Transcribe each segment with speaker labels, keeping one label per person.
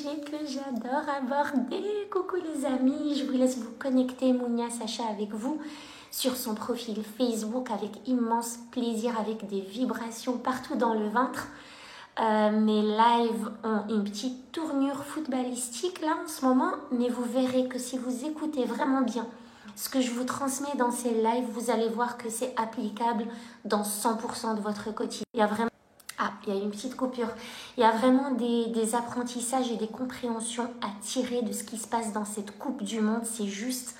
Speaker 1: sujet que j'adore aborder. Coucou les amis, je vous laisse vous connecter. Mounia Sacha avec vous sur son profil Facebook avec immense plaisir, avec des vibrations partout dans le ventre. Mes lives ont une petite tournure footballistique là en ce moment, mais vous verrez que si vous écoutez vraiment bien ce que je vous transmets dans ces lives, vous allez voir que c'est applicable dans 100% de votre quotidien. Il y a vraiment... Ah, il y a une petite coupure. Il y a vraiment des apprentissages et des compréhensions à tirer de ce qui se passe dans cette Coupe du Monde. C'est juste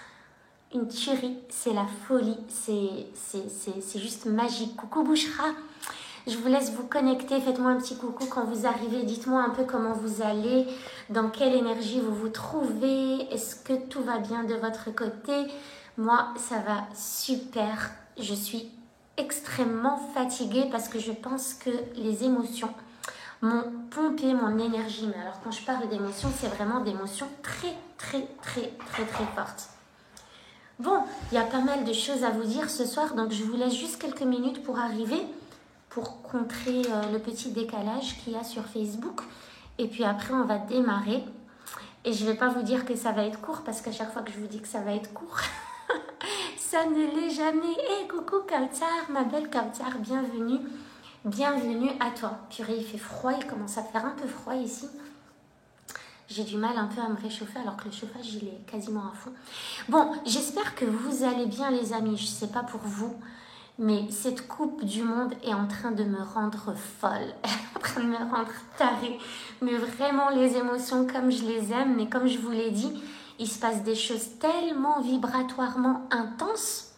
Speaker 1: une tuerie, c'est la folie, c'est juste magique. Coucou Bouchra, je vous laisse vous connecter, faites-moi un petit coucou quand vous arrivez, dites-moi un peu comment vous allez, dans quelle énergie vous vous trouvez, est-ce que tout va bien de votre côté? Moi, ça va super, je suis extrêmement fatiguée parce que je pense que les émotions m'ont pompé mon énergie. Mais alors quand je parle d'émotions, c'est vraiment d'émotions très fortes. Bon, il y a pas mal de choses à vous dire ce soir, donc je vous laisse juste quelques minutes pour arriver, pour contrer le petit décalage qu'il y a sur Facebook. Et puis après, on va démarrer. Et je ne vais pas vous dire que ça va être court, parce qu'à chaque fois que je vous dis que ça va être court, ça ne l'est jamais. Et coucou Kautsar, ma belle Kautsar, bienvenue. Bienvenue à toi. Purée, il fait froid, il commence à faire un peu froid ici. J'ai du mal un peu à me réchauffer alors que le chauffage, il est quasiment à fond. Bon, j'espère que vous allez bien les amis. Je ne sais pas pour vous, mais cette Coupe du Monde est en train de me rendre folle. Elle est en train de me rendre tarée. Mais vraiment les émotions comme je les aime. Mais comme je vous l'ai dit, il se passe des choses tellement vibratoirement intenses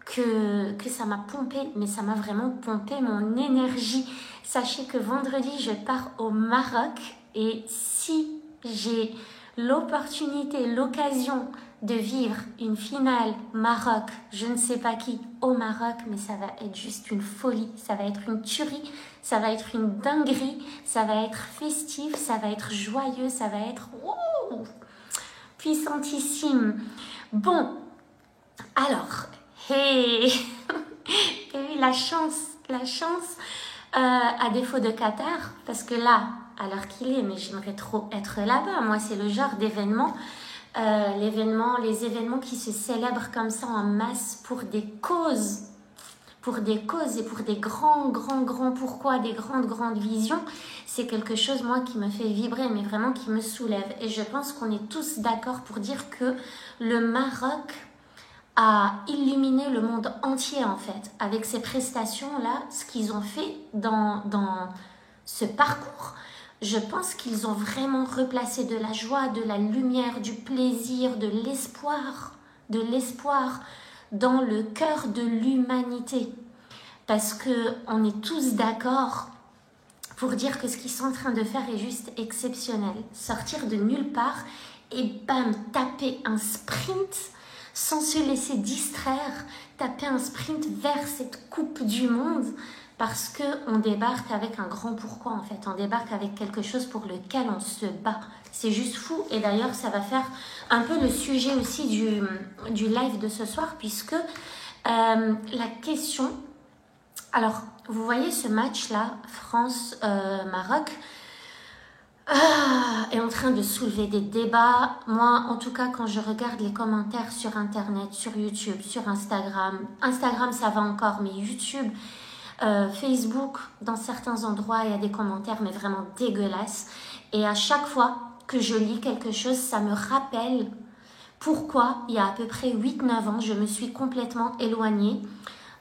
Speaker 1: que ça m'a pompé. Mais ça m'a vraiment pompé mon énergie. Sachez que vendredi, je pars au Maroc. Et si j'ai l'opportunité, l'occasion de vivre une finale Maroc, je ne sais pas qui, au Maroc, mais ça va être juste une folie, ça va être une tuerie, ça va être une dinguerie, ça va être festif, ça va être joyeux, ça va être puissantissime. Bon, alors, hey, et la chance, à défaut de Qatar, parce que là, à l'heure qu'il est, mais j'aimerais trop être là-bas. Moi, c'est le genre d'événement, les événements qui se célèbrent comme ça en masse pour des causes et pour des grands pourquoi, des grandes visions. C'est quelque chose, moi, qui me fait vibrer, mais vraiment qui me soulève. Et je pense qu'on est tous d'accord pour dire que le Maroc a illuminé le monde entier, en fait, avec ces prestations-là, ce qu'ils ont fait dans ce parcours. Je pense qu'ils ont vraiment replacé de la joie, de la lumière, du plaisir, de l'espoir dans le cœur de l'humanité. Parce qu'on est tous d'accord pour dire que ce qu'ils sont en train de faire est juste exceptionnel. Sortir de nulle part et bam, taper un sprint sans se laisser distraire, taper un sprint vers cette Coupe du Monde. Parce qu'on débarque avec un grand pourquoi en fait, on débarque avec quelque chose pour lequel on se bat. C'est juste fou et d'ailleurs ça va faire un peu le sujet aussi du live de ce soir puisque la question... Alors, vous voyez ce match-là, France-Maroc, est en train de soulever des débats. Moi, en tout cas, quand je regarde les commentaires sur Internet, sur YouTube, sur Instagram, ça va encore, mais YouTube... Facebook, dans certains endroits, il y a des commentaires mais vraiment dégueulasses. Et à chaque fois que je lis quelque chose, ça me rappelle pourquoi, il y a à peu près 8-9 ans, je me suis complètement éloignée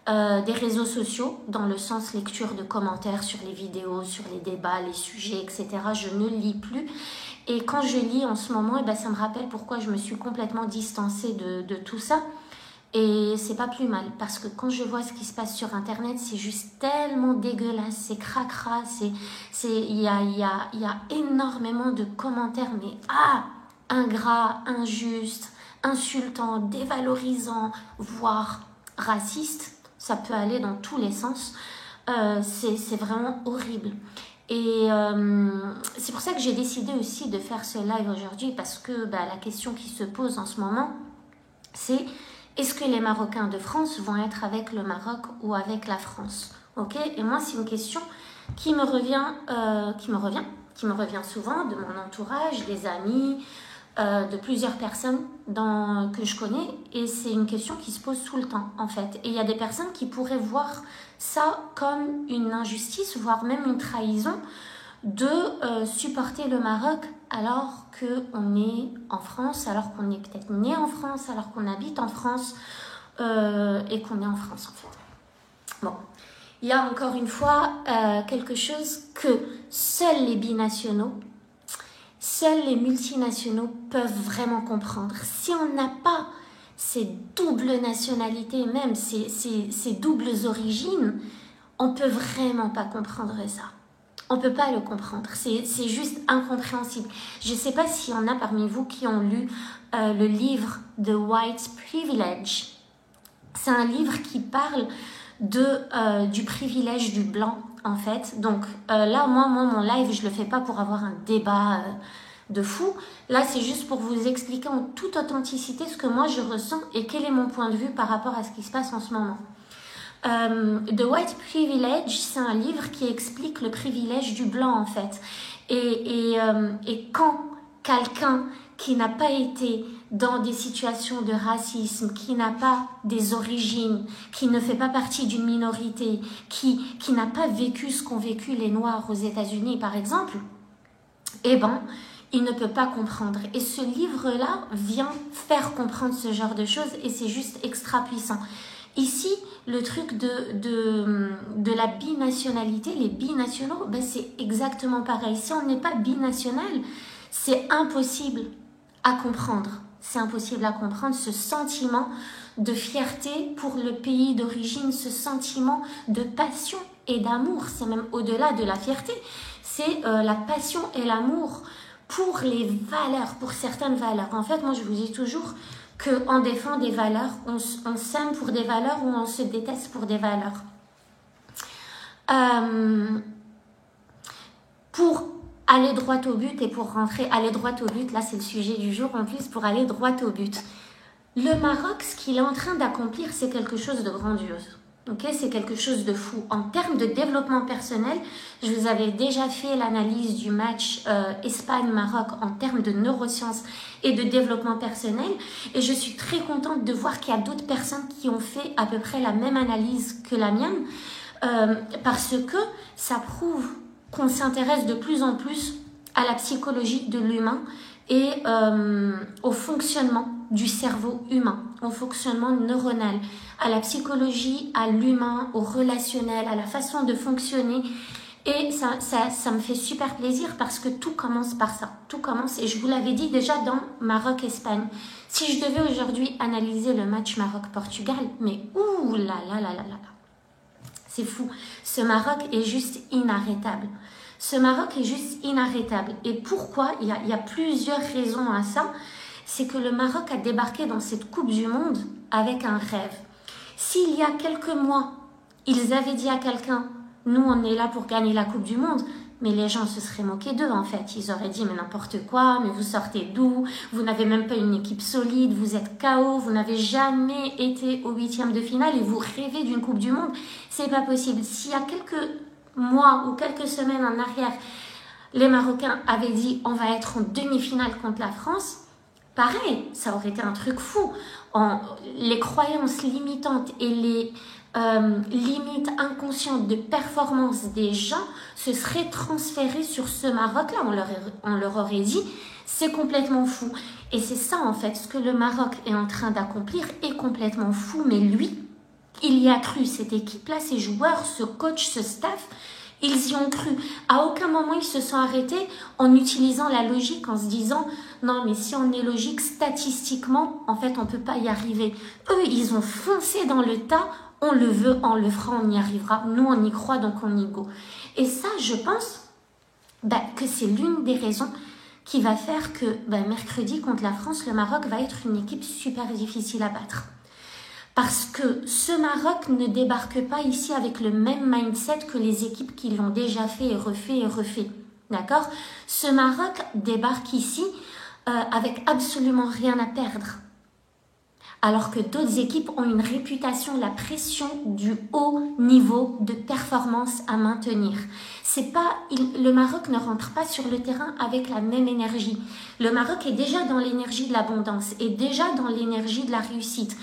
Speaker 1: des réseaux sociaux, dans le sens lecture de commentaires sur les vidéos, sur les débats, les sujets, etc. Je ne lis plus. Et quand je lis en ce moment, ça me rappelle pourquoi je me suis complètement distancée de tout ça. Et c'est pas plus mal, parce que quand je vois ce qui se passe sur Internet, c'est juste tellement dégueulasse, c'est cracra, il y a énormément de commentaires, mais ingrats, injustes, insultants, dévalorisants, voire racistes. Ça peut aller dans tous les sens. C'est vraiment horrible. Et c'est pour ça que j'ai décidé aussi de faire ce live aujourd'hui, parce que la question qui se pose en ce moment, c'est... Est-ce que les Marocains de France vont être avec le Maroc ou avec la France? Ok. Et moi, c'est une question qui me revient qui me revient souvent de mon entourage, des amis, de plusieurs personnes que je connais, et c'est une question qui se pose tout le temps en fait. Et il y a des personnes qui pourraient voir ça comme une injustice, voire même une trahison de supporter le Maroc alors qu'on est en France, alors qu'on est peut-être né en France, alors qu'on habite en France et qu'on est en France en fait. Bon, il y a encore une fois quelque chose que seuls les binationaux, seuls les multinationaux peuvent vraiment comprendre. Si on n'a pas ces doubles nationalités, même ces doubles origines, on peut vraiment pas comprendre ça. On peut pas le comprendre. C'est juste incompréhensible. Je sais pas s'il y en a parmi vous qui ont lu le livre The White Privilege. C'est un livre qui parle du privilège du blanc, en fait. Donc là, moi, mon live, je le fais pas pour avoir un débat de fou. Là, c'est juste pour vous expliquer en toute authenticité ce que moi, je ressens et quel est mon point de vue par rapport à ce qui se passe en ce moment. The White Privilege, c'est un livre qui explique le privilège du blanc, en fait. Et quand quelqu'un qui n'a pas été dans des situations de racisme, qui n'a pas des origines, qui ne fait pas partie d'une minorité, qui n'a pas vécu ce qu'ont vécu les Noirs aux États-Unis, par exemple, eh ben, il ne peut pas comprendre. Et ce livre-là vient faire comprendre ce genre de choses et c'est juste extra puissant. Ici, le truc de la binationalité, les binationaux, ben c'est exactement pareil. Si on n'est pas binational, c'est impossible à comprendre. C'est impossible à comprendre ce sentiment de fierté pour le pays d'origine, ce sentiment de passion et d'amour. C'est même au-delà de la fierté. C'est la passion et l'amour pour les valeurs, pour certaines valeurs. En fait, moi, je vous dis toujours qu'on défend des valeurs, on s'aime pour des valeurs ou on se déteste pour des valeurs. Pour aller droit au but et pour aller droit au but, là c'est le sujet du jour en plus, pour aller droit au but. Le Maroc, ce qu'il est en train d'accomplir, c'est quelque chose de grandiose. Okay, c'est quelque chose de fou. En termes de développement personnel, je vous avais déjà fait l'analyse du match Espagne-Maroc en termes de neurosciences et de développement personnel. Et je suis très contente de voir qu'il y a d'autres personnes qui ont fait à peu près la même analyse que la mienne. Parce que ça prouve qu'on s'intéresse de plus en plus à la psychologie de l'humain et au fonctionnement du cerveau humain, au fonctionnement neuronal, à la psychologie, à l'humain, au relationnel, à la façon de fonctionner. Et ça me fait super plaisir parce que tout commence par ça. Tout commence, et je vous l'avais dit déjà dans Maroc-Espagne. Si je devais aujourd'hui analyser le match Maroc-Portugal, mais ouh là là là là là, c'est fou. Ce Maroc est juste inarrêtable. Ce Maroc est juste inarrêtable. Et pourquoi? Il y a plusieurs raisons à ça. C'est que le Maroc a débarqué dans cette Coupe du Monde avec un rêve. S'il y a quelques mois, ils avaient dit à quelqu'un, nous on est là pour gagner la Coupe du Monde, mais les gens se seraient moqués d'eux en fait. Ils auraient dit mais n'importe quoi, mais vous sortez d'où? Vous n'avez même pas une équipe solide, vous êtes KO, vous n'avez jamais été au 8e de finale et vous rêvez d'une Coupe du Monde. C'est pas possible. S'il y a quelques mois ou quelques semaines en arrière, les Marocains avaient dit on va être en demi-finale contre la France, pareil, ça aurait été un truc fou. Les croyances limitantes et les limites inconscientes de performance des gens se seraient transférées sur ce Maroc-là. On leur aurait dit, c'est complètement fou. Et c'est ça en fait, ce que le Maroc est en train d'accomplir est complètement fou. Mais lui, il y a cru, cette équipe-là, ces joueurs, ce coach, ce staff, ils y ont cru. À aucun moment, ils se sont arrêtés en utilisant la logique, en se disant « Non, mais si on est logique, statistiquement, en fait, on ne peut pas y arriver. » Eux, ils ont foncé dans le tas. On le veut, on le fera, on y arrivera. Nous, on y croit, donc on y go. Et ça, je pense que c'est l'une des raisons qui va faire que mercredi, contre la France, le Maroc va être une équipe super difficile à battre. Parce que ce Maroc ne débarque pas ici avec le même mindset que les équipes qui l'ont déjà fait et refait. D'accord? Ce Maroc débarque ici avec absolument rien à perdre. alors que d'autres équipes ont une réputation, la pression du haut niveau de performance à maintenir. Le Maroc ne rentre pas sur le terrain avec la même énergie. Le Maroc est déjà dans l'énergie de l'abondance, est déjà dans l'énergie de la réussite.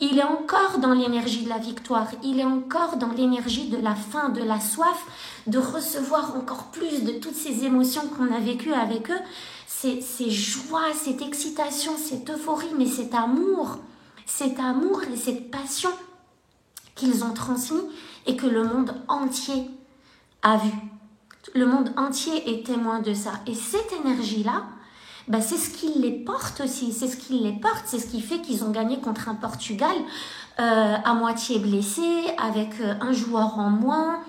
Speaker 1: Il est encore dans l'énergie de la victoire, il est encore dans l'énergie de la faim, de la soif, de recevoir encore plus de toutes ces émotions qu'on a vécues avec eux, ces joies, cette excitation, cette euphorie, mais cet amour et cette passion qu'ils ont transmis et que le monde entier a vu. Le monde entier est témoin de ça. Et cette énergie-là, c'est ce qui les porte aussi, c'est ce qui fait qu'ils ont gagné contre un Portugal à moitié blessé, avec un joueur en moins,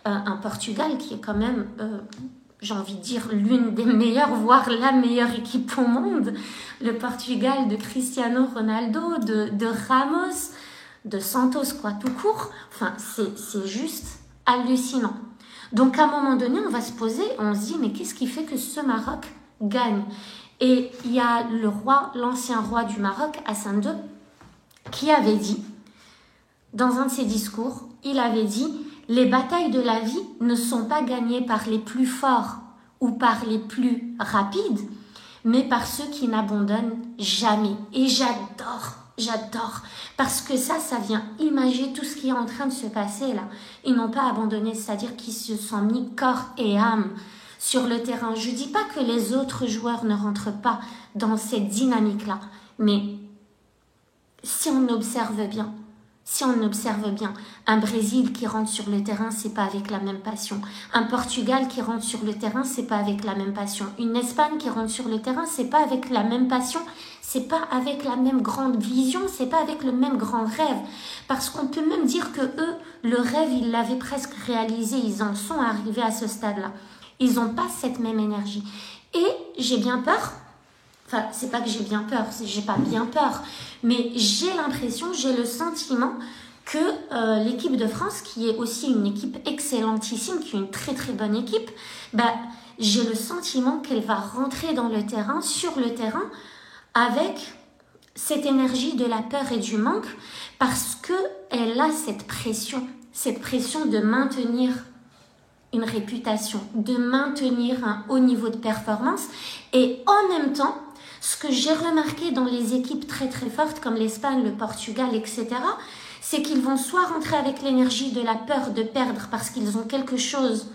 Speaker 1: un Portugal qui est quand même, j'ai envie de dire, l'une des meilleures, voire la meilleure équipe au monde, le Portugal de Cristiano Ronaldo, de Ramos, de Santos, quoi, tout court, enfin, c'est juste hallucinant. Donc à un moment donné, on va se poser, on se dit, mais qu'est-ce qui fait que ce Maroc gagne? Et il y a l'ancien roi du Maroc, Hassan II, qui avait dit, dans un de ses discours, il avait dit « Les batailles de la vie ne sont pas gagnées par les plus forts ou par les plus rapides, mais par ceux qui n'abandonnent jamais. » Et j'adore, parce que ça vient imager tout ce qui est en train de se passer là. Ils n'ont pas abandonné, c'est-à-dire qu'ils se sont mis corps et âme sur le terrain. Je ne dis pas que les autres joueurs ne rentrent pas dans cette dynamique-là, mais si on observe bien, un Brésil qui rentre sur le terrain, c'est pas avec la même passion. Un Portugal qui rentre sur le terrain, c'est pas avec la même passion. Une Espagne qui rentre sur le terrain, c'est pas avec la même passion, c'est pas avec la même grande vision, c'est pas avec le même grand rêve. Parce qu'on peut même dire que eux, le rêve, ils l'avaient presque réalisé, ils en sont arrivés à ce stade-là. Ils n'ont pas cette même énergie. Et j'ai bien peur, enfin, c'est pas que j'ai bien peur, j'ai pas bien peur, mais j'ai l'impression, j'ai le sentiment que l'équipe de France, qui est aussi une équipe excellentissime, qui est une très très bonne équipe, j'ai le sentiment qu'elle va rentrer dans le terrain, sur le terrain, avec cette énergie de la peur et du manque, parce qu'elle a cette pression de maintenir une réputation, de maintenir un haut niveau de performance. Et en même temps, ce que j'ai remarqué dans les équipes très très fortes comme l'Espagne, le Portugal, etc., c'est qu'ils vont soit rentrer avec l'énergie de la peur de perdre parce qu'ils ont quelque chose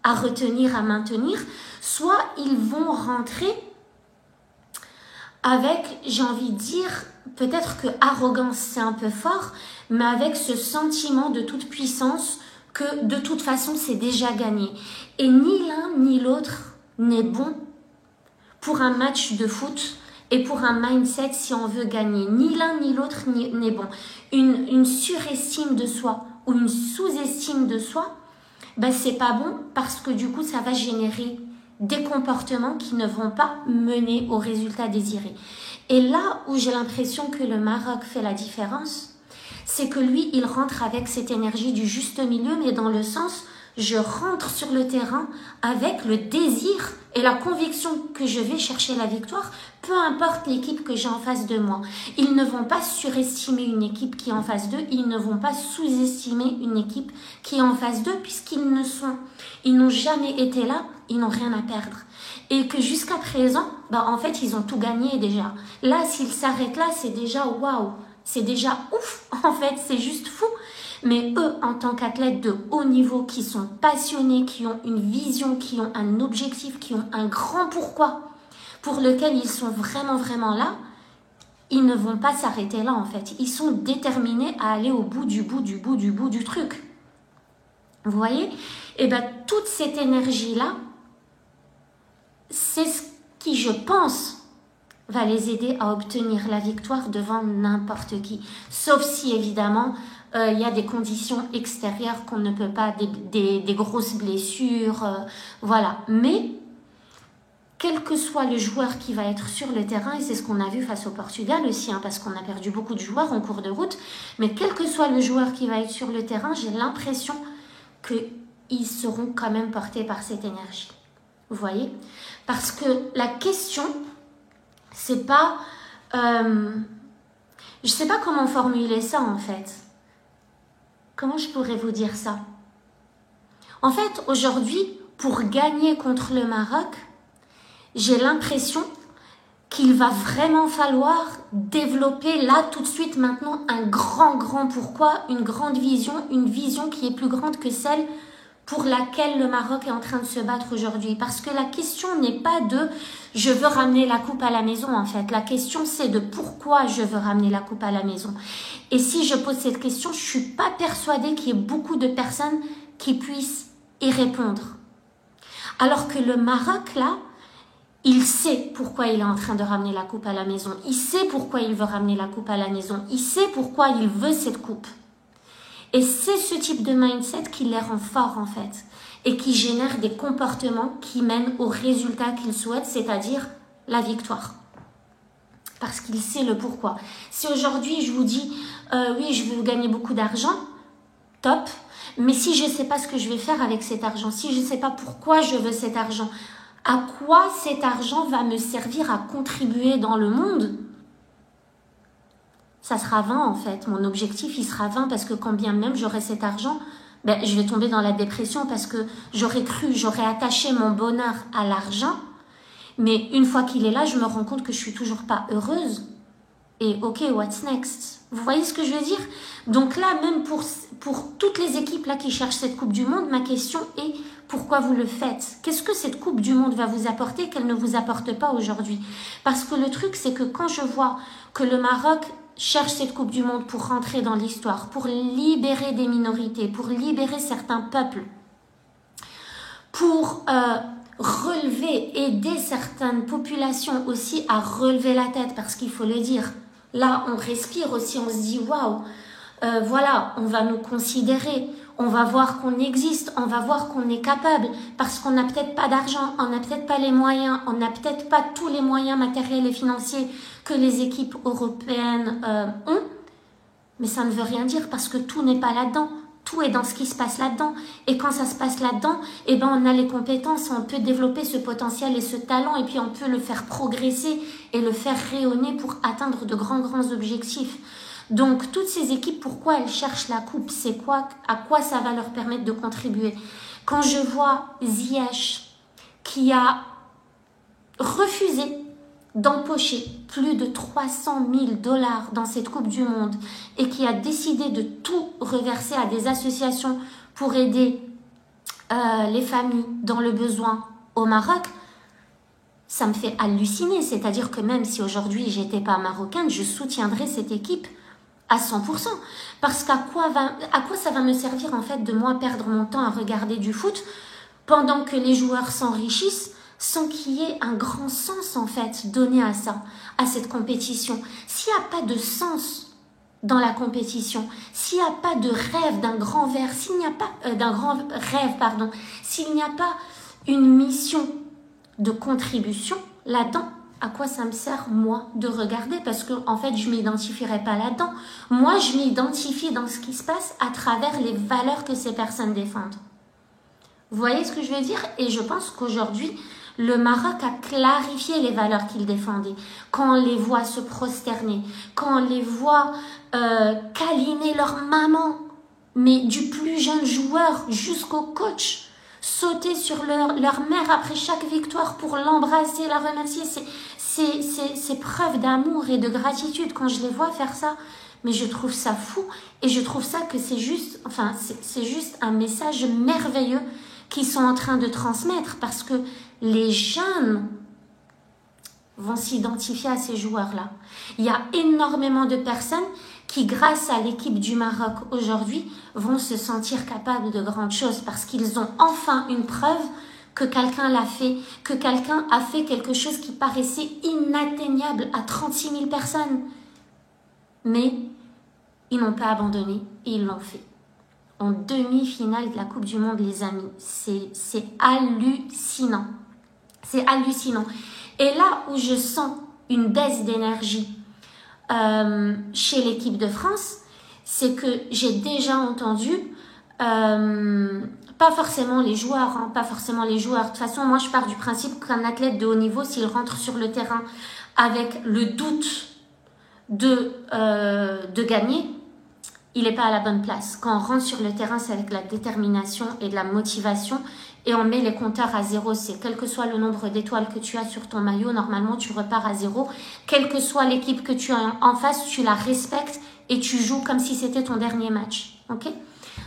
Speaker 1: à retenir, à maintenir, soit ils vont rentrer avec, j'ai envie de dire, peut-être que arrogance c'est un peu fort, mais avec ce sentiment de toute puissance que de toute façon c'est déjà gagné. Et ni l'un ni l'autre n'est bon pour un match de foot et pour un mindset si on veut gagner. Ni l'un ni l'autre n'est bon. Une surestime de soi ou une sous-estime de soi, c'est pas bon parce que du coup ça va générer des comportements qui ne vont pas mener au résultat désiré. Et là où j'ai l'impression que le Maroc fait la différence, c'est que lui, il rentre avec cette énergie du juste milieu, mais dans le sens, je rentre sur le terrain avec le désir et la conviction que je vais chercher la victoire, peu importe l'équipe que j'ai en face de moi. Ils ne vont pas surestimer une équipe qui est en face d'eux, ils ne vont pas sous-estimer une équipe qui est en face d'eux, puisqu'ils n'ont jamais été là, ils n'ont rien à perdre. Et que jusqu'à présent, en fait, ils ont tout gagné déjà. Là, s'ils s'arrêtent là, c'est déjà waouh. C'est déjà ouf, en fait, c'est juste fou. Mais eux, en tant qu'athlètes de haut niveau, qui sont passionnés, qui ont une vision, qui ont un objectif, qui ont un grand pourquoi, pour lequel ils sont vraiment, vraiment là, ils ne vont pas s'arrêter là, en fait. Ils sont déterminés à aller au bout du truc. Vous voyez? Et toute cette énergie-là, c'est ce qui, je pense, va les aider à obtenir la victoire devant n'importe qui. Sauf si, évidemment, il y a des conditions extérieures qu'on ne peut pas, des grosses blessures, voilà. Mais, quel que soit le joueur qui va être sur le terrain, et c'est ce qu'on a vu face au Portugal aussi, parce qu'on a perdu beaucoup de joueurs en cours de route, mais quel que soit le joueur qui va être sur le terrain, j'ai l'impression qu'ils seront quand même portés par cette énergie. Vous voyez? Parce que la question, c'est pas Je sais pas comment formuler ça en fait. Comment je pourrais vous dire ça? En fait, aujourd'hui, pour gagner contre le Maroc, j'ai l'impression qu'il va vraiment falloir développer là, tout de suite, maintenant, un grand pourquoi, une grande vision, une vision qui est plus grande que celle pour laquelle le Maroc est en train de se battre aujourd'hui. Parce que la question n'est pas de « je veux ramener la coupe à la maison » en fait. La question c'est de pourquoi je veux ramener la coupe à la maison. Et si je pose cette question, je suis pas persuadée qu'il y ait beaucoup de personnes qui puissent y répondre. Alors que le Maroc là, il sait pourquoi il est en train de ramener la coupe à la maison. Il sait pourquoi il veut ramener la coupe à la maison. Il sait pourquoi il veut cette coupe. Et c'est ce type de mindset qui les rend forts en fait. Et qui génère des comportements qui mènent au résultat qu'il souhaite, c'est-à-dire la victoire. Parce qu'il sait le pourquoi. Si aujourd'hui je vous dis, oui je veux gagner beaucoup d'argent, top. Mais si je ne sais pas ce que je vais faire avec cet argent, si je ne sais pas pourquoi je veux cet argent, à quoi cet argent va me servir à contribuer dans le monde, ça sera vain en fait. Mon objectif, il sera vain parce que quand bien même j'aurai cet argent, je vais tomber dans la dépression parce que j'aurais attaché mon bonheur à l'argent. Mais une fois qu'il est là, je me rends compte que je suis toujours pas heureuse. Et ok, what's next? Vous voyez ce que je veux dire? Donc là, même pour toutes les équipes là qui cherchent cette Coupe du Monde, ma question est pourquoi vous le faites? Qu'est-ce que cette Coupe du Monde va vous apporter qu'elle ne vous apporte pas aujourd'hui? Parce que le truc, c'est que quand je vois que le Maroc cherche cette Coupe du Monde pour rentrer dans l'histoire, pour libérer des minorités, pour libérer certains peuples, pour aider certaines populations aussi à relever la tête, parce qu'il faut le dire, là on respire aussi, on se dit waouh, voilà, on va nous considérer, on va voir qu'on existe, on va voir qu'on est capable, parce qu'on n'a peut-être pas d'argent, on n'a peut-être pas les moyens, on n'a peut-être pas tous les moyens matériels et financiers que les équipes européennes ont, mais ça ne veut rien dire parce que tout n'est pas là-dedans. Tout est dans ce qui se passe là-dedans. Et quand ça se passe là-dedans, on a les compétences, on peut développer ce potentiel et ce talent et puis on peut le faire progresser et le faire rayonner pour atteindre de grands objectifs. Donc, toutes ces équipes, pourquoi elles cherchent la coupe? C'est quoi? À quoi ça va leur permettre de contribuer? Quand je vois Ziyech qui a refusé d'empocher plus de 300 000 $ dans cette Coupe du Monde et qui a décidé de tout reverser à des associations pour aider les familles dans le besoin au Maroc, ça me fait halluciner. C'est-à-dire que même si aujourd'hui j'étais pas marocaine, je soutiendrais cette équipe à 100%. Parce qu'à quoi ça va me servir en fait de moi perdre mon temps à regarder du foot pendant que les joueurs s'enrichissent sans qu'il y ait un grand sens en fait donné à ça, à cette compétition. S'il n'y a pas de sens dans la compétition, s'il n'y a pas de rêve d'un grand rêve, s'il n'y a pas s'il n'y a pas une mission de contribution là-dedans, à quoi ça me sert moi de regarder? Parce que en fait je m'identifierai pas là-dedans. Moi je m'identifie dans ce qui se passe à travers les valeurs que ces personnes défendent. Vous voyez ce que je veux dire? Et je pense qu'aujourd'hui le Maroc a clarifié les valeurs qu'il défendait. Quand on les voit se prosterner, quand on les voit câliner leur maman, mais du plus jeune joueur jusqu'au coach, sauter sur leur mère après chaque victoire pour l'embrasser, la remercier, c'est preuve d'amour et de gratitude quand je les vois faire ça. Mais je trouve ça fou et je trouve ça que c'est juste un message merveilleux qu'ils sont en train de transmettre parce que les jeunes vont s'identifier à ces joueurs-là. Il y a énormément de personnes qui, grâce à l'équipe du Maroc aujourd'hui, vont se sentir capables de grandes choses parce qu'ils ont enfin une preuve que quelqu'un l'a fait, que quelqu'un a fait quelque chose qui paraissait inatteignable à 36 000 personnes. Mais ils n'ont pas abandonné et ils l'ont fait. En demi-finale de la Coupe du Monde, les amis. C'est hallucinant. C'est hallucinant. Et là où je sens une baisse d'énergie chez l'équipe de France, c'est que j'ai déjà entendu, pas forcément les joueurs, De toute façon, moi je pars du principe qu'un athlète de haut niveau, s'il rentre sur le terrain avec le doute de gagner, il n'est pas à la bonne place. Quand on rentre sur le terrain, c'est avec la détermination et de la motivation et on met les compteurs à zéro. C'est quel que soit le nombre d'étoiles que tu as sur ton maillot, normalement tu repars à zéro. Quelle que soit l'équipe que tu as en face, tu la respectes et tu joues comme si c'était ton dernier match. Ok ?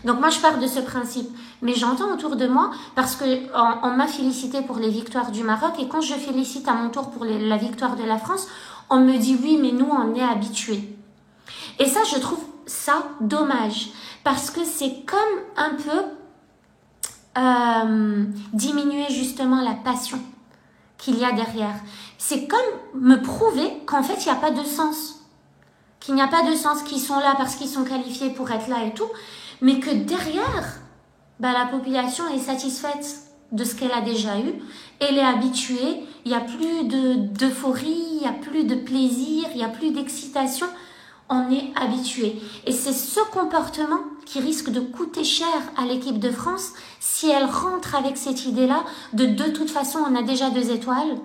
Speaker 1: Donc moi je pars de ce principe. Mais j'entends autour de moi, parce qu'on m'a félicité pour les victoires du Maroc et quand je félicite à mon tour pour la victoire de la France, on me dit oui mais nous on est habitués. Et ça je trouve ça dommage parce que c'est comme un peu diminuer justement la passion qu'il y a derrière. C'est comme me prouver qu'en fait il n'y a pas de sens, qu'il n'y a pas de sens, qu'ils sont là parce qu'ils sont qualifiés pour être là et tout, mais que derrière la population est satisfaite de ce qu'elle a déjà eu, elle est habituée, il n'y a plus d'euphorie, il n'y a plus de plaisir, il n'y a plus d'excitation. On est habitué. Et c'est ce comportement qui risque de coûter cher à l'équipe de France si elle rentre avec cette idée-là de toute façon, on a déjà 2 étoiles,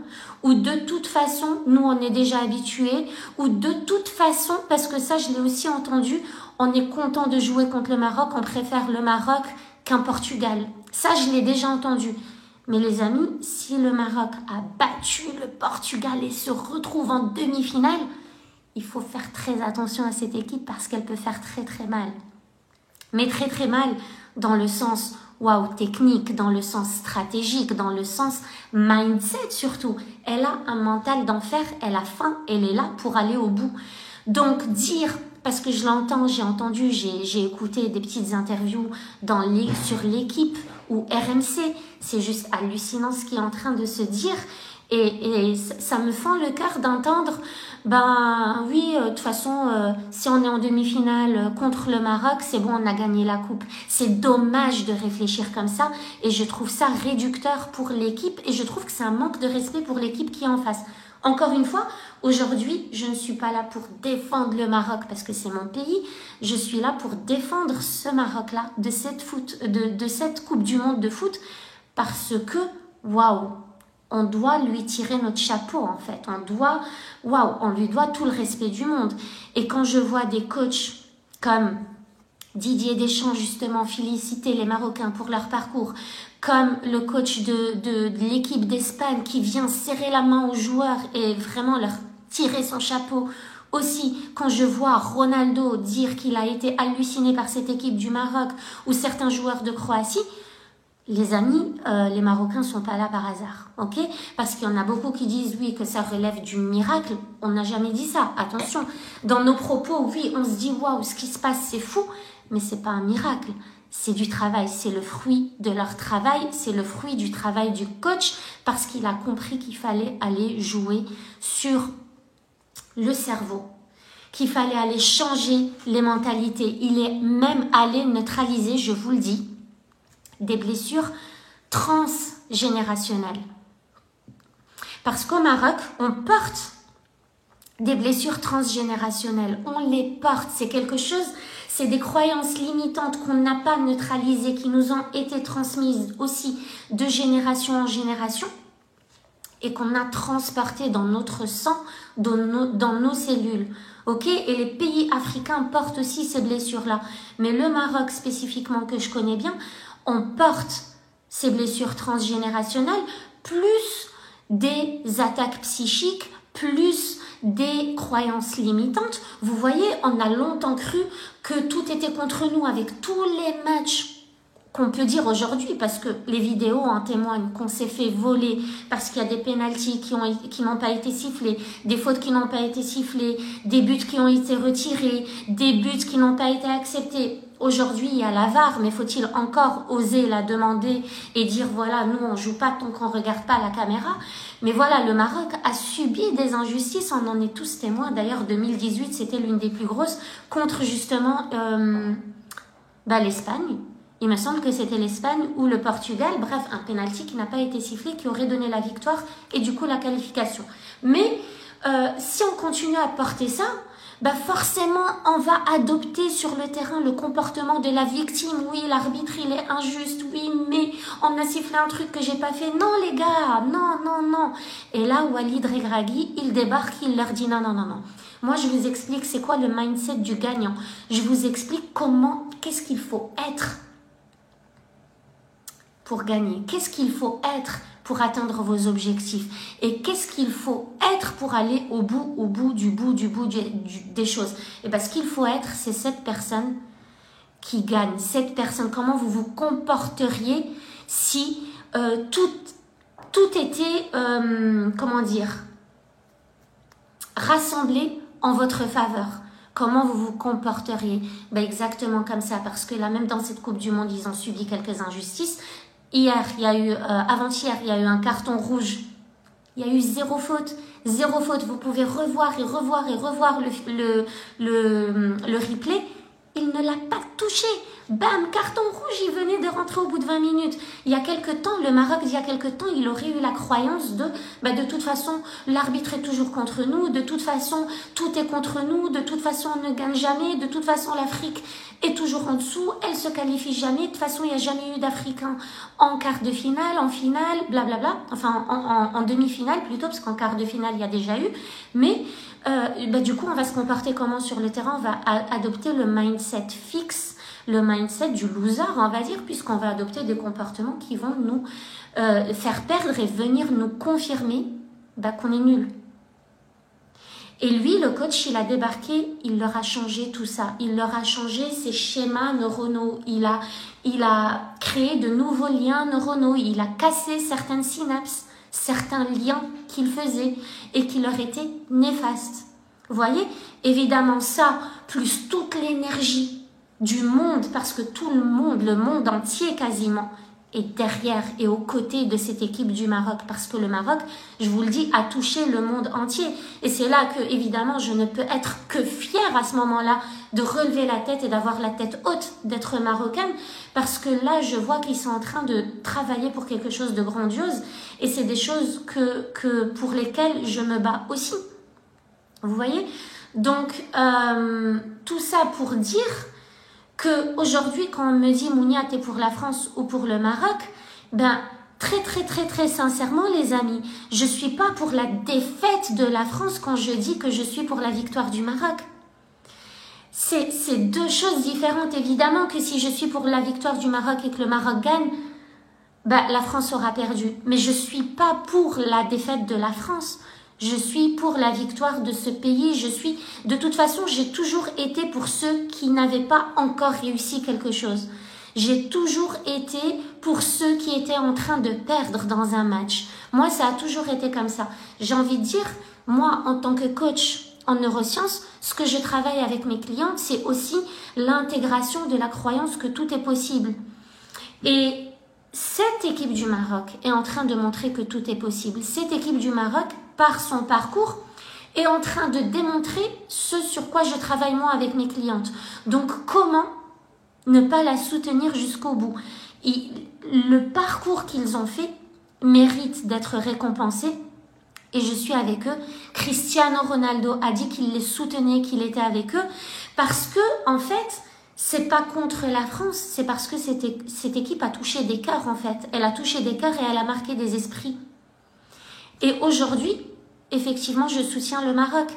Speaker 1: ou de toute façon, nous, on est déjà habitués, ou de toute façon, parce que ça, je l'ai aussi entendu, on est content de jouer contre le Maroc, on préfère le Maroc qu'un Portugal. Ça, je l'ai déjà entendu. Mais les amis, si le Maroc a battu le Portugal et se retrouve en demi-finale, il faut faire très attention à cette équipe parce qu'elle peut faire très très mal. Mais très très mal dans le sens technique, dans le sens stratégique, dans le sens mindset surtout. Elle a un mental d'enfer, elle a faim, elle est là pour aller au bout. Donc dire, parce que je l'entends, j'ai entendu, j'ai écouté des petites interviews sur l'équipe ou RMC, c'est juste hallucinant ce qui est en train de se dire. Et ça me fend le cœur d'entendre, oui, de toute façon, si on est en demi-finale contre le Maroc, c'est bon, on a gagné la coupe. C'est dommage de réfléchir comme ça et je trouve ça réducteur pour l'équipe et je trouve que c'est un manque de respect pour l'équipe qui est en face. Encore une fois, aujourd'hui, je ne suis pas là pour défendre le Maroc parce que c'est mon pays. Je suis là pour défendre ce Maroc-là de cette Coupe du Monde de foot parce que, on doit lui tirer notre chapeau en fait. On lui doit tout le respect du monde. Et quand je vois des coachs comme Didier Deschamps justement féliciter les Marocains pour leur parcours, comme le coach de l'équipe d'Espagne qui vient serrer la main aux joueurs et vraiment leur tirer son chapeau. Aussi, quand je vois Ronaldo dire qu'il a été halluciné par cette équipe du Maroc ou certains joueurs de Croatie, les amis, les Marocains sont pas là par hasard, ok? Parce qu'il y en a beaucoup qui disent, oui, que ça relève du miracle. On n'a jamais dit ça, attention. Dans nos propos, oui, on se dit, waouh, ce qui se passe, c'est fou. Mais c'est pas un miracle. C'est du travail, c'est le fruit de leur travail, c'est le fruit du travail du coach parce qu'il a compris qu'il fallait aller jouer sur le cerveau, qu'il fallait aller changer les mentalités. Il est même allé neutraliser, je vous le dis, des blessures transgénérationnelles. Parce qu'au Maroc, on porte des blessures transgénérationnelles. On les porte. C'est quelque chose, c'est des croyances limitantes qu'on n'a pas neutralisées, qui nous ont été transmises aussi de génération en génération et qu'on a transportées dans notre sang, dans nos cellules. Ok, et les pays africains portent aussi ces blessures-là. Mais le Maroc spécifiquement que je connais bien, on porte ces blessures transgénérationnelles, plus des attaques psychiques, plus des croyances limitantes. Vous voyez, on a longtemps cru que tout était contre nous avec tous les matchs qu'on peut dire aujourd'hui, parce que les vidéos en témoignent, qu'on s'est fait voler, parce qu'il y a des pénaltys qui n'ont pas été sifflés, des fautes qui n'ont pas été sifflées, des buts qui ont été retirés, des buts qui n'ont pas été acceptés. Aujourd'hui, il y a la VAR, mais faut-il encore oser la demander et dire, voilà, nous, on joue pas tant qu'on regarde pas la caméra. Mais voilà, le Maroc a subi des injustices, on en est tous témoins. D'ailleurs, 2018, c'était l'une des plus grosses contre justement l'Espagne. Il me semble que c'était l'Espagne ou le Portugal. Bref, un pénalty qui n'a pas été sifflé, qui aurait donné la victoire et du coup la qualification. Mais si on continue à porter ça, bah forcément on va adopter sur le terrain le comportement de la victime. Oui, l'arbitre il est injuste, oui, mais on a sifflé un truc que j'ai pas fait. Non les gars, non, non, non. Et là, Walid Regragui, il débarque, il leur dit non, non, non, non. Moi, je vous explique c'est quoi le mindset du gagnant. Je vous explique qu'est-ce qu'il faut être pour gagner. Qu'est-ce qu'il faut être pour atteindre vos objectifs. Et qu'est-ce qu'il faut être pour aller au bout des choses. Et bien, ce qu'il faut être, c'est cette personne qui gagne. Cette personne, comment vous vous comporteriez si tout était, comment dire, rassemblé en votre faveur. Comment vous vous comporteriez? Ben exactement comme ça, parce que là, même dans cette Coupe du Monde, ils ont subi quelques injustices. Hier, il y a eu, avant-hier, il y a eu un carton rouge. Il y a eu 0 faute. 0 faute. Vous pouvez revoir et revoir et revoir le replay. Il ne l'a pas touché. Bam, carton rouge, il venait de rentrer au bout de 20 minutes. Il y a quelque temps, le Maroc, il y a quelque temps, il aurait eu la croyance de toute façon, l'arbitre est toujours contre nous, de toute façon, tout est contre nous, de toute façon, on ne gagne jamais, de toute façon, l'Afrique est toujours en dessous, elle se qualifie jamais, de toute façon, il n'y a jamais eu d'Africains en quart de finale, en finale, blablabla, enfin, en demi-finale plutôt, parce qu'en quart de finale, il y a déjà eu, mais du coup, on va se comporter comment sur le terrain? On va adopter le mindset fixe, le mindset du loser, on va dire, puisqu'on va adopter des comportements qui vont nous faire perdre et venir nous confirmer qu'on est nul. Et lui, le coach, il a débarqué, il leur a changé tout ça. Il leur a changé ses schémas neuronaux. Il a créé de nouveaux liens neuronaux. Il a cassé certaines synapses, certains liens qu'il faisait et qui leur étaient néfastes. Vous voyez? Évidemment, ça, plus toute l'énergie du monde, parce que tout le monde entier quasiment, est derrière et aux côtés de cette équipe du Maroc, parce que le Maroc, je vous le dis, a touché le monde entier. Et c'est là que, évidemment, je ne peux être que fière à ce moment-là de relever la tête et d'avoir la tête haute, d'être marocaine, parce que là, je vois qu'ils sont en train de travailler pour quelque chose de grandiose, et c'est des choses pour lesquelles je me bats aussi. Vous voyez? Donc, tout ça pour dire qu'aujourd'hui, quand on me dit « Mounia, t'es pour la France ou pour le Maroc », ben, très sincèrement, les amis, je suis pas pour la défaite de la France quand je dis que je suis pour la victoire du Maroc. C'est deux choses différentes. Évidemment que si je suis pour la victoire du Maroc et que le Maroc gagne, ben, la France aura perdu. Mais je suis pas pour la défaite de la France. Je suis pour la victoire de ce pays. De toute façon, j'ai toujours été pour ceux qui n'avaient pas encore réussi quelque chose. J'ai toujours été pour ceux qui étaient en train de perdre dans un match. Moi, ça a toujours été comme ça. J'ai envie de dire, moi, en tant que coach en neurosciences, ce que je travaille avec mes clientes, c'est aussi l'intégration de la croyance que tout est possible. Et cette équipe du Maroc est en train de montrer que tout est possible. Cette équipe du Maroc, par son parcours, est en train de démontrer ce sur quoi je travaille moi avec mes clientes. Donc, comment ne pas la soutenir jusqu'au bout? Le parcours qu'ils ont fait mérite d'être récompensé et je suis avec eux. Cristiano Ronaldo a dit qu'il les soutenait, qu'il était avec eux parce que, en fait, c'est pas contre la France, c'est parce que cette équipe a touché des cœurs, en fait. Elle a touché des cœurs et elle a marqué des esprits. Et aujourd'hui, effectivement, je soutiens le Maroc.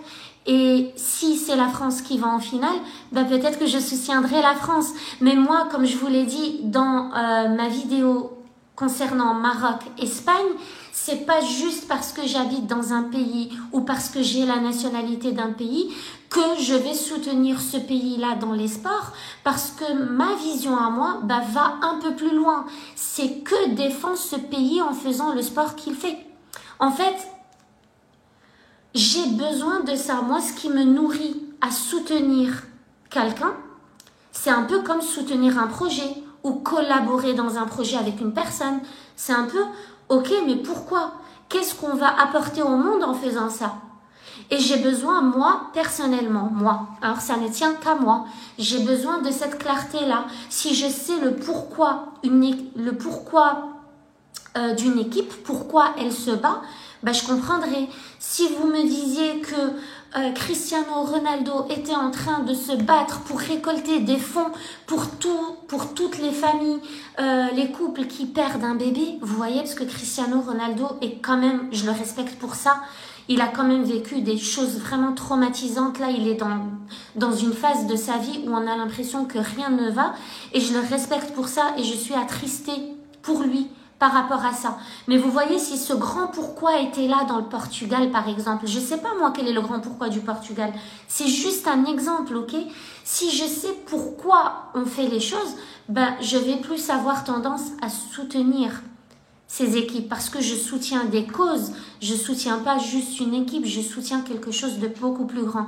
Speaker 1: Et si c'est la France qui va en finale, ben peut-être que je soutiendrai la France. Mais moi, comme je vous l'ai dit dans ma vidéo concernant Maroc-Espagne, c'est pas juste parce que j'habite dans un pays ou parce que j'ai la nationalité d'un pays que je vais soutenir ce pays-là dans les sports, parce que ma vision à moi va un peu plus loin. C'est que défendre ce pays en faisant le sport qu'il fait. En fait, j'ai besoin de ça. Moi, ce qui me nourrit à soutenir quelqu'un, c'est un peu comme soutenir un projet ou collaborer dans un projet avec une personne. C'est un peu, ok, mais pourquoi? Qu'est-ce qu'on va apporter au monde en faisant ça? Et j'ai besoin, moi, personnellement, alors ça ne tient qu'à moi, j'ai besoin de cette clarté-là. Si je sais le pourquoi d'une équipe, pourquoi elle se bat, ben, je comprendrais. Si vous me disiez que Cristiano Ronaldo était en train de se battre pour récolter des fonds pour toutes les familles, les couples qui perdent un bébé, vous voyez, parce que Cristiano Ronaldo est quand même, je le respecte pour ça, il a quand même vécu des choses vraiment traumatisantes. Là, il est dans une phase de sa vie où on a l'impression que rien ne va. Et je le respecte pour ça et je suis attristée pour lui par rapport à ça. Mais vous voyez, si ce grand pourquoi était là dans le Portugal, par exemple, je ne sais pas moi quel est le grand pourquoi du Portugal. C'est juste un exemple, ok? Si je sais pourquoi on fait les choses, ben, je vais plus avoir tendance à soutenir ces équipes parce que je soutiens des causes, je soutiens pas juste une équipe, je soutiens quelque chose de beaucoup plus grand.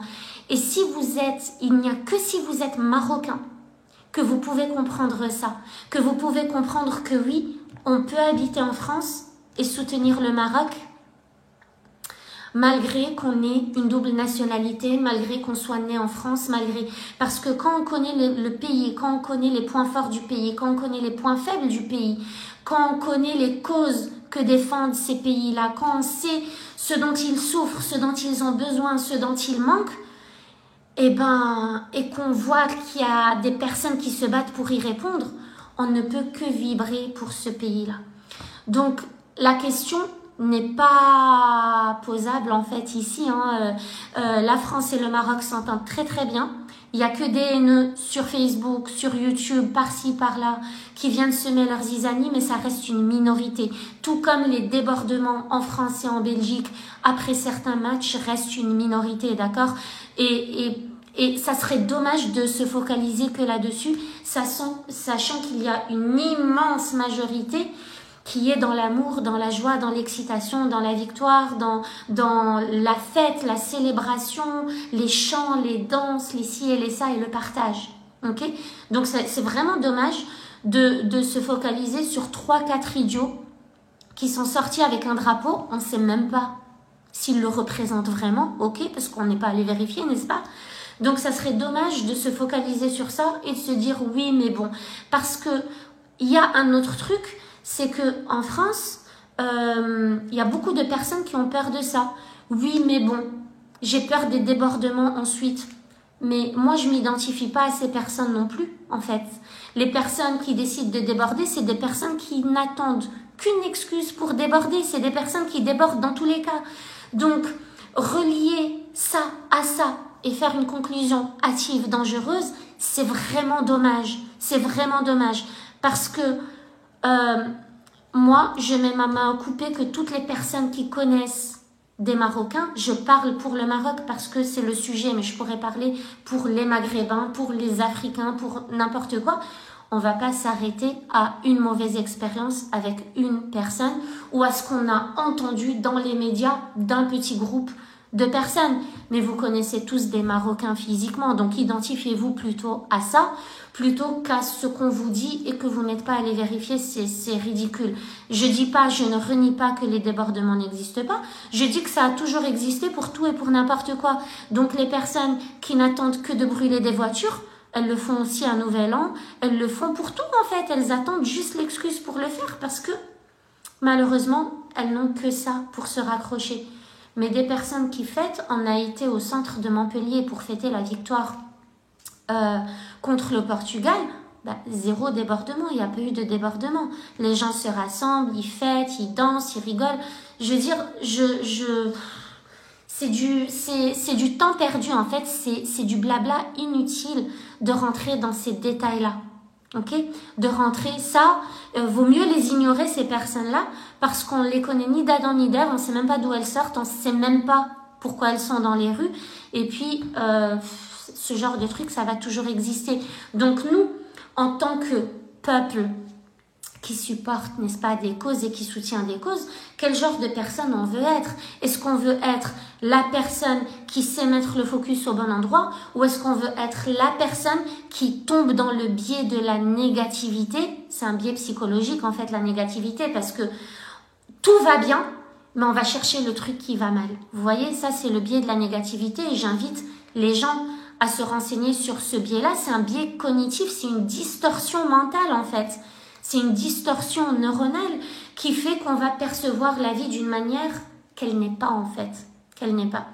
Speaker 1: Et si vous êtes, il n'y a que si vous êtes marocain que vous pouvez comprendre ça, que vous pouvez comprendre que oui, on peut habiter en France et soutenir le Maroc malgré qu'on ait une double nationalité, malgré qu'on soit né en France, parce que quand on connaît le pays, quand on connaît les points forts du pays, quand on connaît les points faibles du pays, quand on connaît les causes que défendent ces pays-là, quand on sait ce dont ils souffrent, ce dont ils ont besoin, ce dont ils manquent, et qu'on voit qu'il y a des personnes qui se battent pour y répondre, on ne peut que vibrer pour ce pays-là. Donc, la question n'est pas posable en fait ici. La France et le Maroc s'entendent très très bien. Il n'y a que des haineux sur Facebook, sur YouTube, par-ci, par-là, qui viennent semer leurs zizanies, mais ça reste une minorité. Tout comme les débordements en France et en Belgique, après certains matchs, restent une minorité, d'accord ? Et ça serait dommage de se focaliser que là-dessus, sachant qu'il y a une immense majorité qui est dans l'amour, dans la joie, dans l'excitation, dans la victoire, dans la fête, la célébration, les chants, les danses, les ci et les ça et le partage. Ok ? Donc c'est vraiment dommage de se focaliser sur 3-4 idiots qui sont sortis avec un drapeau, on ne sait même pas s'ils le représentent vraiment, ok ? Parce qu'on n'est pas allé vérifier, n'est-ce pas ? Donc ça serait dommage de se focaliser sur ça et de se dire oui mais bon. Parce que il y a un autre truc, c'est que en France, il y a beaucoup de personnes qui ont peur de ça. Oui, mais bon, j'ai peur des débordements ensuite. Mais moi, je m'identifie pas à ces personnes non plus, en fait. Les personnes qui décident de déborder, c'est des personnes qui n'attendent qu'une excuse pour déborder. C'est des personnes qui débordent dans tous les cas. Donc, relier ça à ça et faire une conclusion hâtive, dangereuse, c'est vraiment dommage. C'est vraiment dommage. Parce que moi, je mets ma main à couper que toutes les personnes qui connaissent des Marocains, je parle pour le Maroc parce que c'est le sujet, mais je pourrais parler pour les Maghrébins, pour les Africains, pour n'importe quoi. On va pas s'arrêter à une mauvaise expérience avec une personne ou à ce qu'on a entendu dans les médias d'un petit groupe de personnes. Mais vous connaissez tous des Marocains physiquement, donc identifiez-vous plutôt à ça, plutôt qu'à ce qu'on vous dit et que vous n'êtes pas allé vérifier, c'est ridicule. Je ne renie pas que les débordements n'existent pas, je dis que ça a toujours existé pour tout et pour n'importe quoi. Donc les personnes qui n'attendent que de brûler des voitures, elles le font aussi à Nouvel An, elles le font pour tout en fait, elles attendent juste l'excuse pour le faire parce que malheureusement, elles n'ont que ça pour se raccrocher. Mais des personnes qui fêtent, on a été au centre de Montpellier pour fêter la victoire contre le Portugal, zéro débordement, il n'y a pas eu de débordement. Les gens se rassemblent, ils fêtent, ils dansent, ils rigolent. Je veux dire, c'est du temps perdu en fait, c'est du blabla inutile de rentrer dans ces détails-là. Ok, de rentrer, ça, vaut mieux les ignorer ces personnes-là parce qu'on les connaît ni d'Adam ni d'Ève, on sait même pas d'où elles sortent, on sait même pas pourquoi elles sont dans les rues. Et puis, ce genre de truc, ça va toujours exister. Donc nous, en tant que peuple qui supporte, n'est-ce pas, des causes et qui soutient des causes, quel genre de personne on veut être? Est-ce qu'on veut être la personne qui sait mettre le focus au bon endroit ou est-ce qu'on veut être la personne qui tombe dans le biais de la négativité? C'est un biais psychologique en fait, la négativité, parce que tout va bien, mais on va chercher le truc qui va mal. Vous voyez, ça c'est le biais de la négativité et j'invite les gens à se renseigner sur ce biais-là. C'est un biais cognitif, c'est une distorsion mentale en fait. C'est une distorsion neuronale qui fait qu'on va percevoir la vie d'une manière qu'elle n'est pas en fait, qu'elle n'est pas.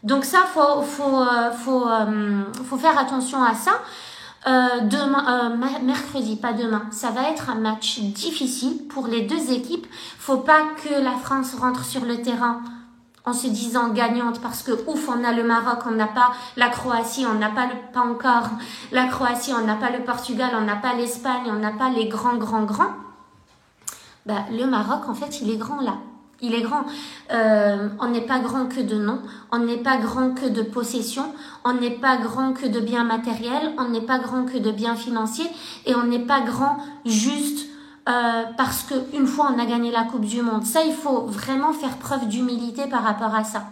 Speaker 1: Donc ça, faut faire attention à ça. Mercredi, pas demain, ça va être un match difficile pour les deux équipes. Faut pas que la France rentre sur le terrain en se disant gagnante parce que ouf, on a le Maroc, on n'a pas la Croatie, on n'a pas pas encore la Croatie, on n'a pas le Portugal, on n'a pas l'Espagne, on n'a pas les grands. Bah, le Maroc, en fait, il est grand là. Il est grand. On n'est pas grand que de nom, on n'est pas grand que de possession, on n'est pas grand que de biens matériels, on n'est pas grand que de biens financiers et on n'est pas grand juste parce qu'une fois on a gagné la Coupe du Monde. Ça, il faut vraiment faire preuve d'humilité par rapport à ça.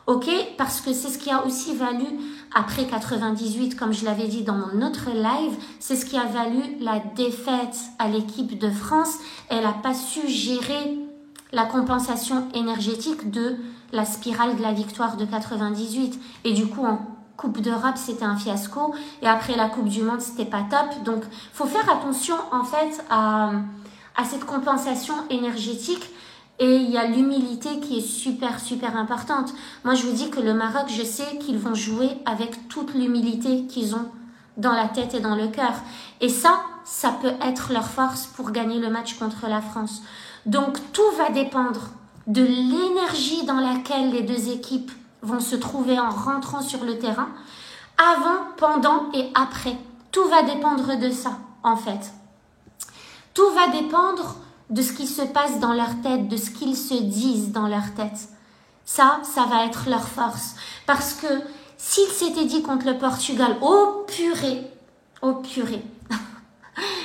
Speaker 1: Ok, parce que c'est ce qui a aussi valu, après 98, comme je l'avais dit dans mon autre live, c'est ce qui a valu la défaite à l'équipe de France. Elle n'a pas su gérer la compensation énergétique de la spirale de la victoire de 98. Et du coup, en Coupe d'Europe, c'était un fiasco. Et après la Coupe du Monde, c'était pas top. Donc, faut faire attention, en fait, à cette compensation énergétique. Et il y a l'humilité qui est super, super importante. Moi, je vous dis que le Maroc, je sais qu'ils vont jouer avec toute l'humilité qu'ils ont dans la tête et dans le cœur. Et ça peut être leur force pour gagner le match contre la France. Donc, tout va dépendre de l'énergie dans laquelle les deux équipes vont se trouver en rentrant sur le terrain, avant, pendant et après. Tout va dépendre de ça, en fait. Tout va dépendre de ce qui se passe dans leur tête, de ce qu'ils se disent dans leur tête. Ça va être leur force. Parce que s'ils s'étaient dit contre le Portugal, oh purée,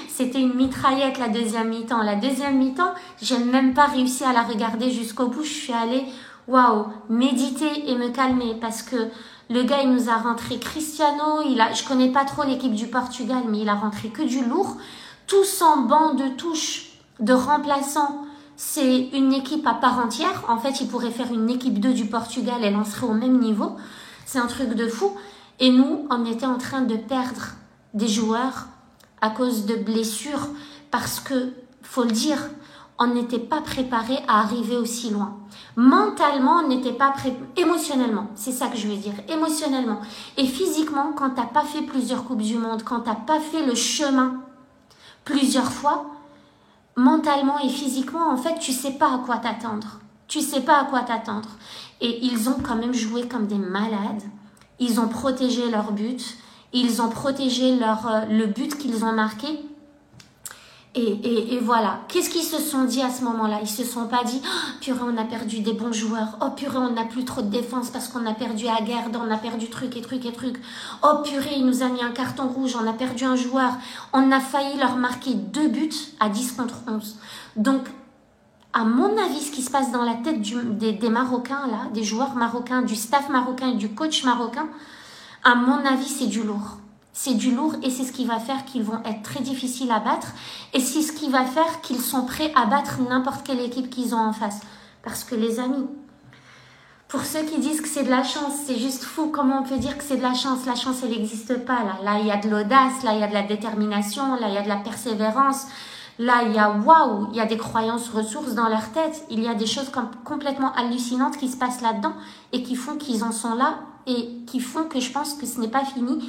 Speaker 1: c'était une mitraillette la deuxième mi-temps. La deuxième mi-temps, j'ai même pas réussi à la regarder jusqu'au bout. Je suis allée, méditer et me calmer parce que le gars, il nous a rentré Cristiano. Je connais pas trop l'équipe du Portugal, mais il a rentré que du lourd. Tous en banc de touche de remplaçants. C'est une équipe à part entière. En fait, il pourrait faire une équipe 2 du Portugal. Elle en serait au même niveau. C'est un truc de fou. Et nous, on était en train de perdre des joueurs à cause de blessures parce que, faut le dire, on n'était pas préparé à arriver aussi loin. Mentalement, on n'était pas préparé. Émotionnellement, c'est ça que je veux dire. Émotionnellement. Et physiquement, quand t'as pas fait plusieurs Coupes du Monde, quand t'as pas fait le chemin plusieurs fois, mentalement et physiquement, en fait, tu sais pas à quoi t'attendre. Tu sais pas à quoi t'attendre. Et ils ont quand même joué comme des malades. Ils ont protégé leur but. Ils ont protégé le but qu'ils ont marqué. Et voilà. Qu'est-ce qu'ils se sont dit à ce moment-là? Ils se sont pas dit, oh, purée, on a perdu des bons joueurs. Oh, purée, on n'a plus trop de défense parce qu'on a perdu Aguerd, on a perdu truc. Oh, purée, il nous a mis un carton rouge, on a perdu un joueur. On a failli leur marquer 2 buts à 10 contre 11. Donc, à mon avis, ce qui se passe dans la tête des Marocains, là, des joueurs marocains, du staff marocain et du coach marocain, à mon avis, c'est du lourd. C'est du lourd et c'est ce qui va faire qu'ils vont être très difficiles à battre. Et c'est ce qui va faire qu'ils sont prêts à battre n'importe quelle équipe qu'ils ont en face. Parce que les amis, pour ceux qui disent que c'est de la chance, c'est juste fou. Comment on peut dire que c'est de la chance? La chance, elle n'existe pas. Là, il y a de l'audace, là, il y a de la détermination, là, il y a de la persévérance. Là, il y a des croyances ressources dans leur tête. Il y a des choses complètement hallucinantes qui se passent là-dedans et qui font qu'ils en sont là et qui font que je pense que ce n'est pas fini.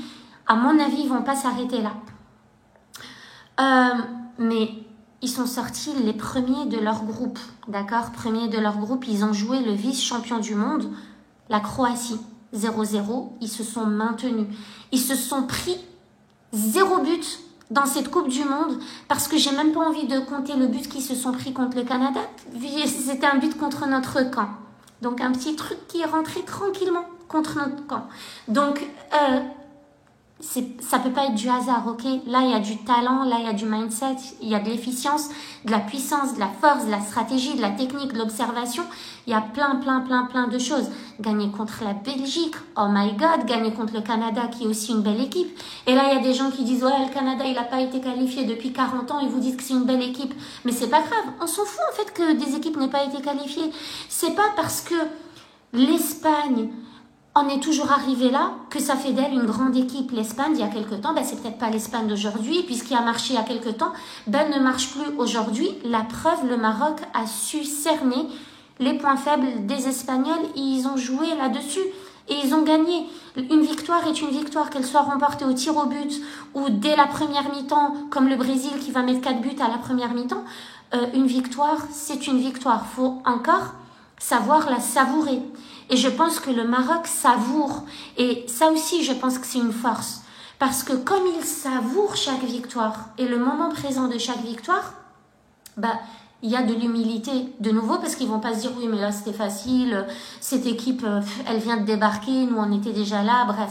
Speaker 1: À mon avis, ils vont pas s'arrêter là. Mais ils sont sortis les premiers de leur groupe, d'accord? Premiers de leur groupe, ils ont joué le vice-champion du monde, la Croatie, 0-0. Ils se sont maintenus. Ils se sont pris 0 but dans cette Coupe du Monde parce que j'ai même pas envie de compter le but qu'ils se sont pris contre le Canada. C'était un but contre notre camp. Donc, un petit truc qui est rentré tranquillement contre notre camp. Donc, ça peut pas être du hasard, ok? Là, il y a du talent, là, il y a du mindset, il y a de l'efficience, de la puissance, de la force, de la stratégie, de la technique, de l'observation. Il y a plein de choses. Gagner contre la Belgique, oh my God, gagner contre le Canada, qui est aussi une belle équipe. Et là, il y a des gens qui disent, ouais, le Canada, il n'a pas été qualifié depuis 40 ans, ils vous disent que c'est une belle équipe. Mais c'est pas grave, on s'en fout, en fait, que des équipes n'aient pas été qualifiées. C'est pas parce que l'Espagne, on est toujours arrivé là, que ça fait d'elle une grande équipe, l'Espagne, il y a quelque temps. Ben, c'est peut-être pas l'Espagne d'aujourd'hui, puisqu'il a marché il y a quelque temps. Ben, ne marche plus aujourd'hui. La preuve, le Maroc a su cerner les points faibles des Espagnols. Ils ont joué là-dessus et ils ont gagné. Une victoire est une victoire, qu'elle soit remportée au tir au but ou dès la première mi-temps, comme le Brésil qui va mettre 4 buts à la première mi-temps. Une victoire, c'est une victoire. Il faut encore savoir la savourer. Et je pense que le Maroc savoure. Et ça aussi, je pense que c'est une force. Parce que comme il savoure chaque victoire et le moment présent de chaque victoire, bah, il y a de l'humilité de nouveau parce qu'ils vont pas se dire oui mais là c'était facile, cette équipe elle vient de débarquer, nous on était déjà là, bref.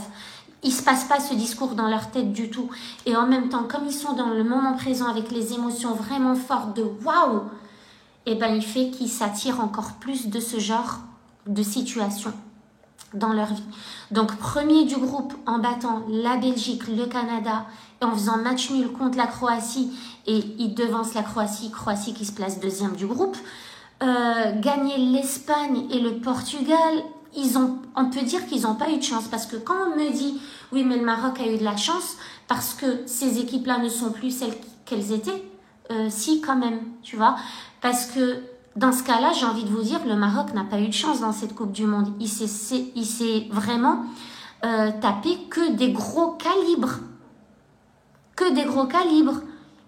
Speaker 1: Il se passe pas ce discours dans leur tête du tout. Et en même temps, comme ils sont dans le moment présent avec les émotions vraiment fortes de waouh, et ben il fait qu'ils s'attirent encore plus de ce genre de situation dans leur vie. Donc premier du groupe en battant la Belgique, le Canada et en faisant match nul contre la Croatie et ils devancent la Croatie qui se place deuxième du groupe. Gagner l'Espagne et le Portugal, on peut dire qu'ils n'ont pas eu de chance parce que quand on me dit oui mais le Maroc a eu de la chance parce que ces équipes-là ne sont plus celles qu'elles étaient, si quand même, tu vois, parce que dans ce cas-là, j'ai envie de vous dire, le Maroc n'a pas eu de chance dans cette Coupe du Monde. Il s'est vraiment tapé que des gros calibres. Que des gros calibres.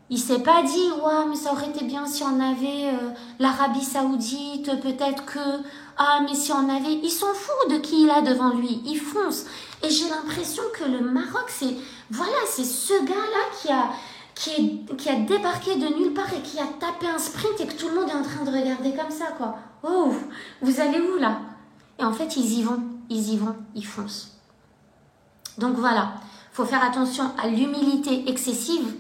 Speaker 1: Il s'est pas dit, ouais, mais ça aurait été bien si on avait l'Arabie Saoudite, peut-être que... Ah, mais si on avait... Ils s'en foutent de qui il a devant lui. Ils foncent. Et j'ai l'impression que le Maroc, c'est... Voilà, c'est ce gars-là qui a débarqué de nulle part et qui a tapé un sprint et que tout le monde est en train de regarder comme ça, quoi. Oh, vous allez où, là? Et en fait, ils y vont, ils foncent. Donc voilà, il faut faire attention à l'humilité excessive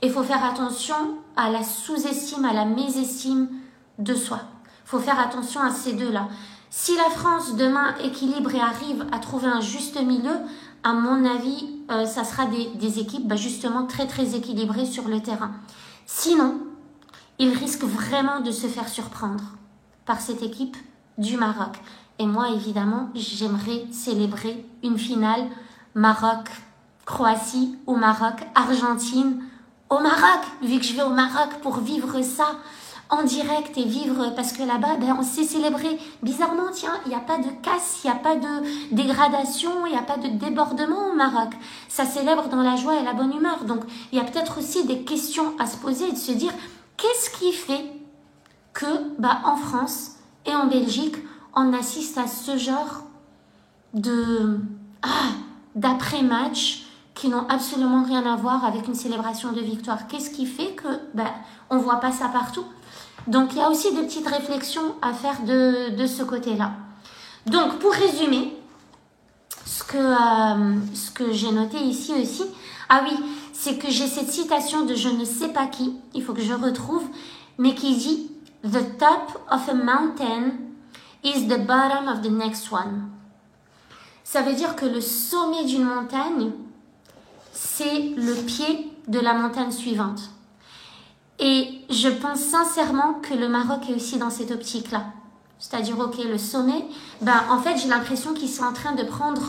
Speaker 1: et il faut faire attention à la sous-estime, à la mésestime de soi. Il faut faire attention à ces deux-là. Si la France, demain, équilibre et arrive à trouver un juste milieu, à mon avis, ça sera des équipes justement très très équilibrées sur le terrain. Sinon, ils risquent vraiment de se faire surprendre par cette équipe du Maroc. Et moi, évidemment, j'aimerais célébrer une finale Maroc-Croatie ou Maroc-Argentine au Maroc, vu que je vais au Maroc pour vivre ça en direct et vivre, parce que là-bas, on sait célébrer. Bizarrement, tiens, il n'y a pas de casse, il n'y a pas de dégradation, il n'y a pas de débordement au Maroc. Ça célèbre dans la joie et la bonne humeur. Donc, il y a peut-être aussi des questions à se poser et de se dire, qu'est-ce qui fait que, en France et en Belgique, on assiste à ce genre d'après-match qui n'ont absolument rien à voir avec une célébration de victoire. Qu'est-ce qui fait que on voit pas ça partout? Donc, il y a aussi des petites réflexions à faire de ce côté-là. Donc, pour résumer, ce que j'ai noté ici aussi, ah oui, c'est que j'ai cette citation de je ne sais pas qui, il faut que je retrouve, mais qui dit « The top of a mountain is the bottom of the next one ». Ça veut dire que le sommet d'une montagne, c'est le pied de la montagne suivante. Et je pense sincèrement que le Maroc est aussi dans cette optique-là. C'est-à-dire, ok, le sommet, en fait, j'ai l'impression qu'ils sont en train de prendre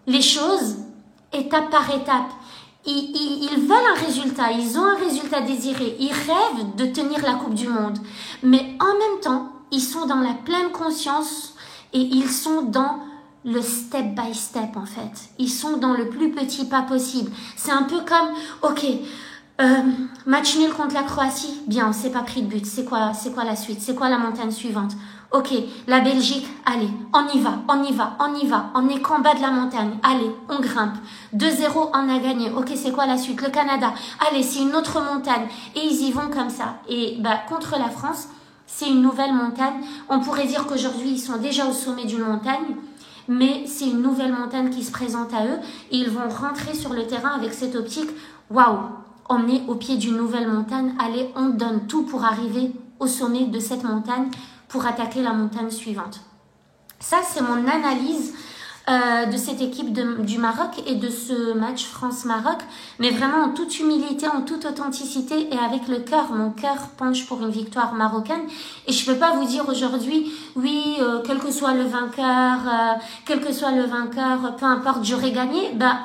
Speaker 1: les choses étape par étape. Ils veulent un résultat, ils ont un résultat désiré, ils rêvent de tenir la Coupe du Monde. Mais en même temps, ils sont dans la pleine conscience et ils sont dans le step by step, en fait. Ils sont dans le plus petit pas possible. C'est un peu comme, ok, match nul contre la Croatie, bien, on s'est pas pris de but. C'est quoi la suite? C'est quoi la montagne suivante? Ok, la Belgique, allez, on y va. On est qu'en bas de la montagne. Allez, on grimpe. 2-0, on a gagné. Ok, c'est quoi la suite? Le Canada, allez, c'est une autre montagne. Et ils y vont comme ça. Et contre la France, c'est une nouvelle montagne. On pourrait dire qu'aujourd'hui, ils sont déjà au sommet d'une montagne. Mais c'est une nouvelle montagne qui se présente à eux. Et ils vont rentrer sur le terrain avec cette optique. Waouh! On est au pied d'une nouvelle montagne, allez, on donne tout pour arriver au sommet de cette montagne, pour attaquer la montagne suivante. Ça, c'est mon analyse de cette équipe du Maroc et de ce match France-Maroc, mais vraiment en toute humilité, en toute authenticité et avec le cœur. Mon cœur penche pour une victoire marocaine et je peux pas vous dire aujourd'hui, oui, quel que soit le vainqueur, peu importe, j'aurais gagné. Bah,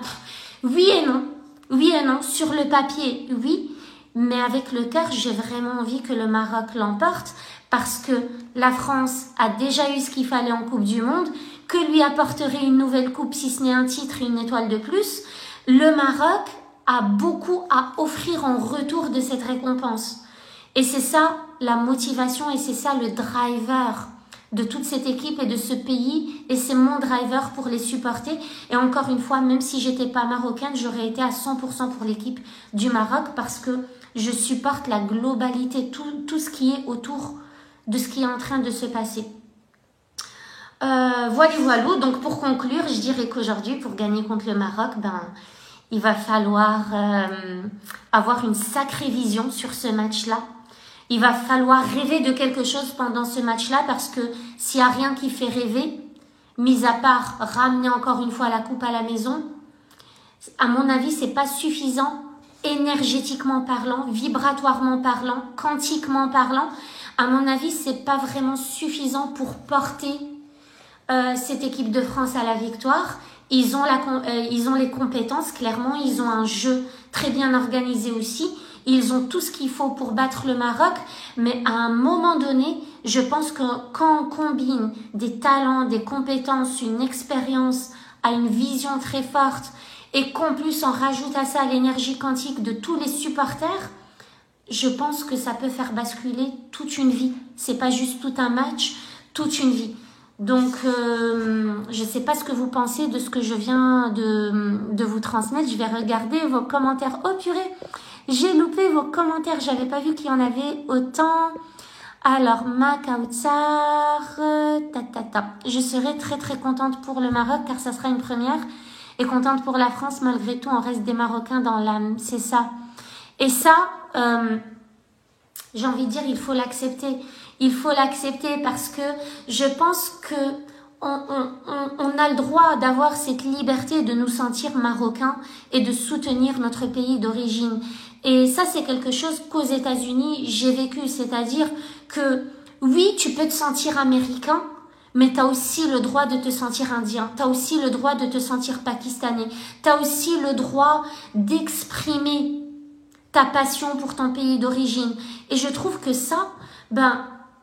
Speaker 1: oui et non. Oui et non. Sur le papier, oui, mais avec le cœur, j'ai vraiment envie que le Maroc l'emporte parce que la France a déjà eu ce qu'il fallait en Coupe du Monde. Que lui apporterait une nouvelle coupe si ce n'est un titre et une étoile de plus? Le Maroc a beaucoup à offrir en retour de cette récompense. Et c'est ça la motivation et c'est ça le driver de toute cette équipe et de ce pays. Et c'est mon driver pour les supporter. Et encore une fois, même si j'étais pas marocaine, j'aurais été à 100% pour l'équipe du Maroc parce que je supporte la globalité, tout ce qui est autour de ce qui est en train de se passer. Voilà. Donc pour conclure, je dirais qu'aujourd'hui, pour gagner contre le Maroc, il va falloir avoir une sacrée vision sur ce match-là. Il va falloir rêver de quelque chose pendant ce match-là parce que s'il n'y a rien qui fait rêver, mis à part ramener encore une fois la coupe à la maison, à mon avis, c'est pas suffisant énergétiquement parlant, vibratoirement parlant, quantiquement parlant. À mon avis, c'est pas vraiment suffisant pour porter cette équipe de France à la victoire. Ils ont les compétences, clairement. Ils ont un jeu très bien organisé aussi. Ils ont tout ce qu'il faut pour battre le Maroc. Mais à un moment donné, je pense que quand on combine des talents, des compétences, une expérience, à une vision très forte et qu'en plus on rajoute à ça l'énergie quantique de tous les supporters, je pense que ça peut faire basculer toute une vie. C'est pas juste tout un match, toute une vie. Donc, je ne sais pas ce que vous pensez de ce que je viens de vous transmettre. Je vais regarder vos commentaires. Oh purée, j'ai loupé vos commentaires. J'avais pas vu qu'il y en avait autant. Alors, Ma Kautsar, Je serai très très contente pour le Maroc car ça sera une première. Et contente pour la France, malgré tout, on reste des Marocains dans l'âme. C'est ça. Et ça, j'ai envie de dire, il faut l'accepter. Il faut l'accepter parce que je pense que on a le droit d'avoir cette liberté de nous sentir marocains et de soutenir notre pays d'origine. Et ça, c'est quelque chose qu'aux États-Unis, j'ai vécu. C'est-à-dire que oui, tu peux te sentir américain, mais tu as aussi le droit de te sentir indien. Tu as aussi le droit de te sentir pakistanais. Tu as aussi le droit d'exprimer ta passion pour ton pays d'origine. Et je trouve que ça,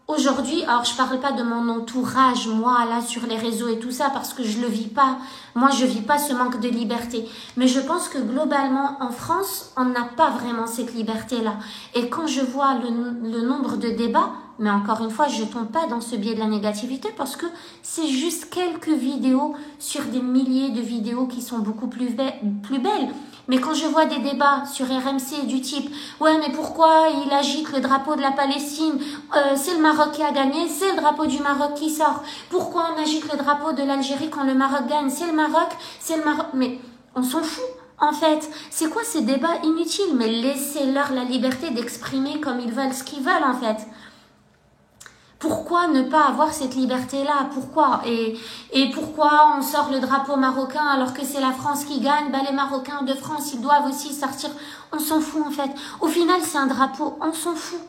Speaker 1: aujourd'hui, alors je parle pas de mon entourage, moi, là, sur les réseaux et tout ça, parce que je le vis pas. Moi, je vis pas ce manque de liberté. Mais je pense que globalement, en France, on n'a pas vraiment cette liberté-là. Et quand je vois le nombre de débats, mais encore une fois, je tombe pas dans ce biais de la négativité parce que c'est juste quelques vidéos sur des milliers de vidéos qui sont beaucoup plus belles. Mais quand je vois des débats sur RMC du type « Ouais, mais pourquoi il agite le drapeau de la Palestine? C'est le Maroc qui a gagné, c'est le drapeau du Maroc qui sort. Pourquoi on agite le drapeau de l'Algérie quand le Maroc gagne? C'est le Maroc, c'est le Maroc. » Mais on s'en fout, en fait. C'est quoi ces débats inutiles? Mais laissez-leur la liberté d'exprimer comme ils veulent ce qu'ils veulent, en fait. Pourquoi ne pas avoir cette liberté-là? Pourquoi? Et pourquoi on sort le drapeau marocain alors que c'est la France qui gagne? Les Marocains de France, ils doivent aussi sortir. On s'en fout en fait. Au final, c'est un drapeau, on s'en fout.